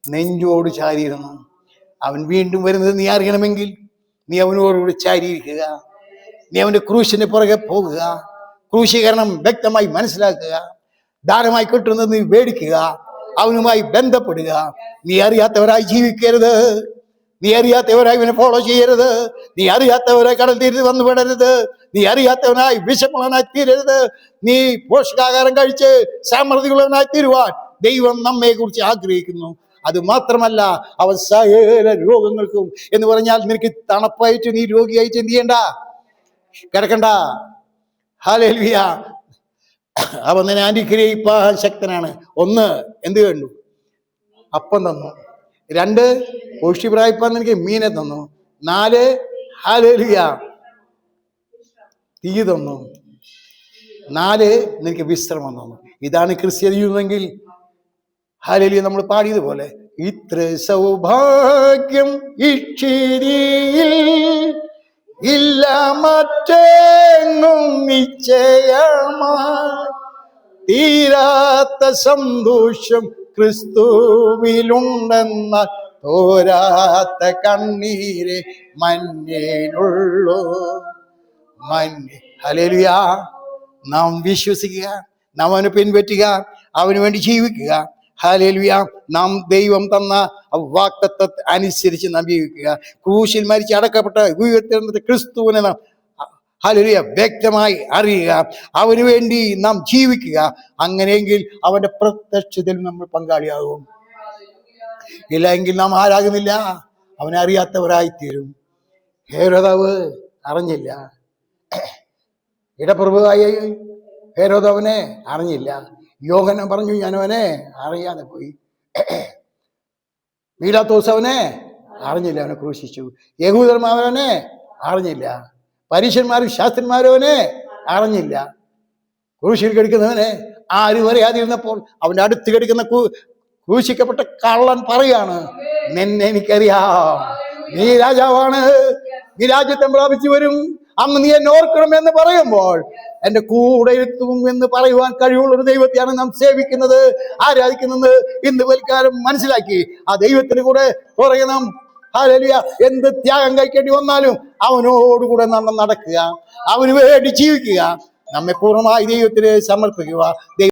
നെഞ്ചോട് ചാരിയിരുന്നു. അവൻ വീണ്ടും വരുന്നത് നീ അറിയണമെങ്കിൽ നീ അവനോടുകൂടി ചാരിയിരിക്കുക. നീ അവന്റെ ക്രൂശിന് പുറകെ പോകുക, ക്രൂശീകരണം വ്യക്തമായി മനസ്സിലാക്കുക, ദാനമായി കിട്ടുന്നത് നീ മേടിക്കുക, അവനുമായി ബന്ധപ്പെടുക. നീ അറിയാത്തവരായി ജീവിക്കരുത്, നീ അറിയാത്തവരായി ഇവനെ ഫോളോ ചെയ്യരുത്, നീ അറിയാത്തവരായി കടൽ തീരത്ത് വന്നു പെടരുത്, നീ അറിയാത്തവനായി വിശപ്പുള്ളവനായി തീരരുത്. നീ പോഷകാഹാരം കഴിച്ച് സമൃദ്ധിയുള്ളവനായി തീരുവാൻ ദൈവം നമ്മെ കുറിച്ച് ആഗ്രഹിക്കുന്നു. അത് മാത്രമല്ല, അവൻ സകല രോഗങ്ങൾക്കും എന്ന് പറഞ്ഞാൽ നിനക്ക് തണുപ്പായിട്ട് നീ രോഗിയായിട്ട് എന്ത് ചെയ്യണ്ട, കിടക്കണ്ട. ഹല്ലേലൂയ. അവൻ നിന്നെ അനുഗ്രഹിപ്പാൻ ശക്തനാണ്. 1 എന്ത് കണ്ടു? അപ്പം തന്നു. 2 പുഷ്ടി പ്രാപിപ്പാൻ നിനക്ക് മീനെ തന്നു. 4 ഹല്ലേലൂയ തീ തന്നു. 4 നിനക്ക് വിശ്രമം തന്നു. ഇതാണ് ക്രിസ്ത്യ ജീവിതമെങ്കിൽ ഹല്ലേലൂയ നമ്മൾ പാടിയതുപോലെ, ഇത്ര സൗഭാഗ്യം ഇച്ചിരിയിൽ ഇല്ല മറ്റെങ്ങും നിശ്ചയമായി, തീരാത്ത സന്തോഷം ക്രിസ്തുവിലുണ്ടെന്നാൽ തോരാത്ത കണ്ണീര് മഞ്ഞേനുള്ളൂ. ഹല്ലേലൂയ. നാം വിശ്വസിക്കുക, നാം അവനെ പിൻപറ്റുക, അവന് വേണ്ടി ജീവിക്കുക. ഹല്ലേലൂയ. നാം ദൈവം തന്ന വാഗ്ദത്തം അനുസരിച്ച് നാം ജീവിക്കുക. ക്രൂശിൽ മരിച്ച് അടക്കപ്പെട്ട ഉയർത്തെഴുന്നേറ്റ ക്രിസ്തുവിനെ നാം ഹല്ലേലൂയ വ്യക്തമായി അറിയുക, അവന് വേണ്ടി നാം ജീവിക്കുക. അങ്ങനെയെങ്കിൽ അവന്റെ പ്രത്യക്ഷതയിൽ നമ്മൾ പങ്കാളിയാകും. ഇല്ല എങ്കിൽ നാം ആരാകുന്നില്ല, അവനെ അറിയാത്തവരായിത്തീരും. ഹേരോദാവ് അറിഞ്ഞില്ല, ഇടപ്രഭുവായ ഹേരോദാവിനെ അറിഞ്ഞില്ല. യോഹന്നാൻ പറഞ്ഞു, ഞാൻ അവനെ അറിയാതെ പോയി. പീലാത്തോസ് അവനെ അറിഞ്ഞില്ല, അവനെ ക്രൂശിച്ചു. യഹൂദന്മാർ അവനെ അറിഞ്ഞില്ല, പരീശന്മാരും ശാസ്ത്രിമാരും അവനെ അറിഞ്ഞില്ല. ക്രൂശിൽ കിടക്കുന്നവനെ ആരും അറിയാതിരുന്നപ്പോൾ അവന്റെ അടുത്ത് കിടക്കുന്ന ക്രൂശിക്കപ്പെട്ട കള്ളൻ പറയാണ്, നിന്നെ എനിക്കറിയാം, നീ രാജാവാണ്, നീ രാജ്യത്വം പ്രാപിച്ചു വരും, അന്ന് നീ എന്നെ ഓർക്കണം എന്ന് പറയുമ്പോൾ എന്റെ കൂടെ ഇരുത്തും എന്ന് പറയുവാൻ കഴിവുള്ള ഒരു ദൈവത്തെയാണ് നാം സേവിക്കുന്നത്, ആരാധിക്കുന്നത്. ഇന്ന് വൽക്കാലം മനസ്സിലാക്കി ആ ദൈവത്തിന് കൂടെ പുറകെ നാം ഹല്ലേലൂയ എന്ത് ത്യാഗം കഴിക്കേണ്ടി വന്നാലും അവനോടുകൂടെ നാം നടക്കുക, അവന് വേണ്ടി ജീവിക്കുക, നമ്മെ പൂർണ്ണമായി ദൈവത്തിന് സമർപ്പിക്കുക.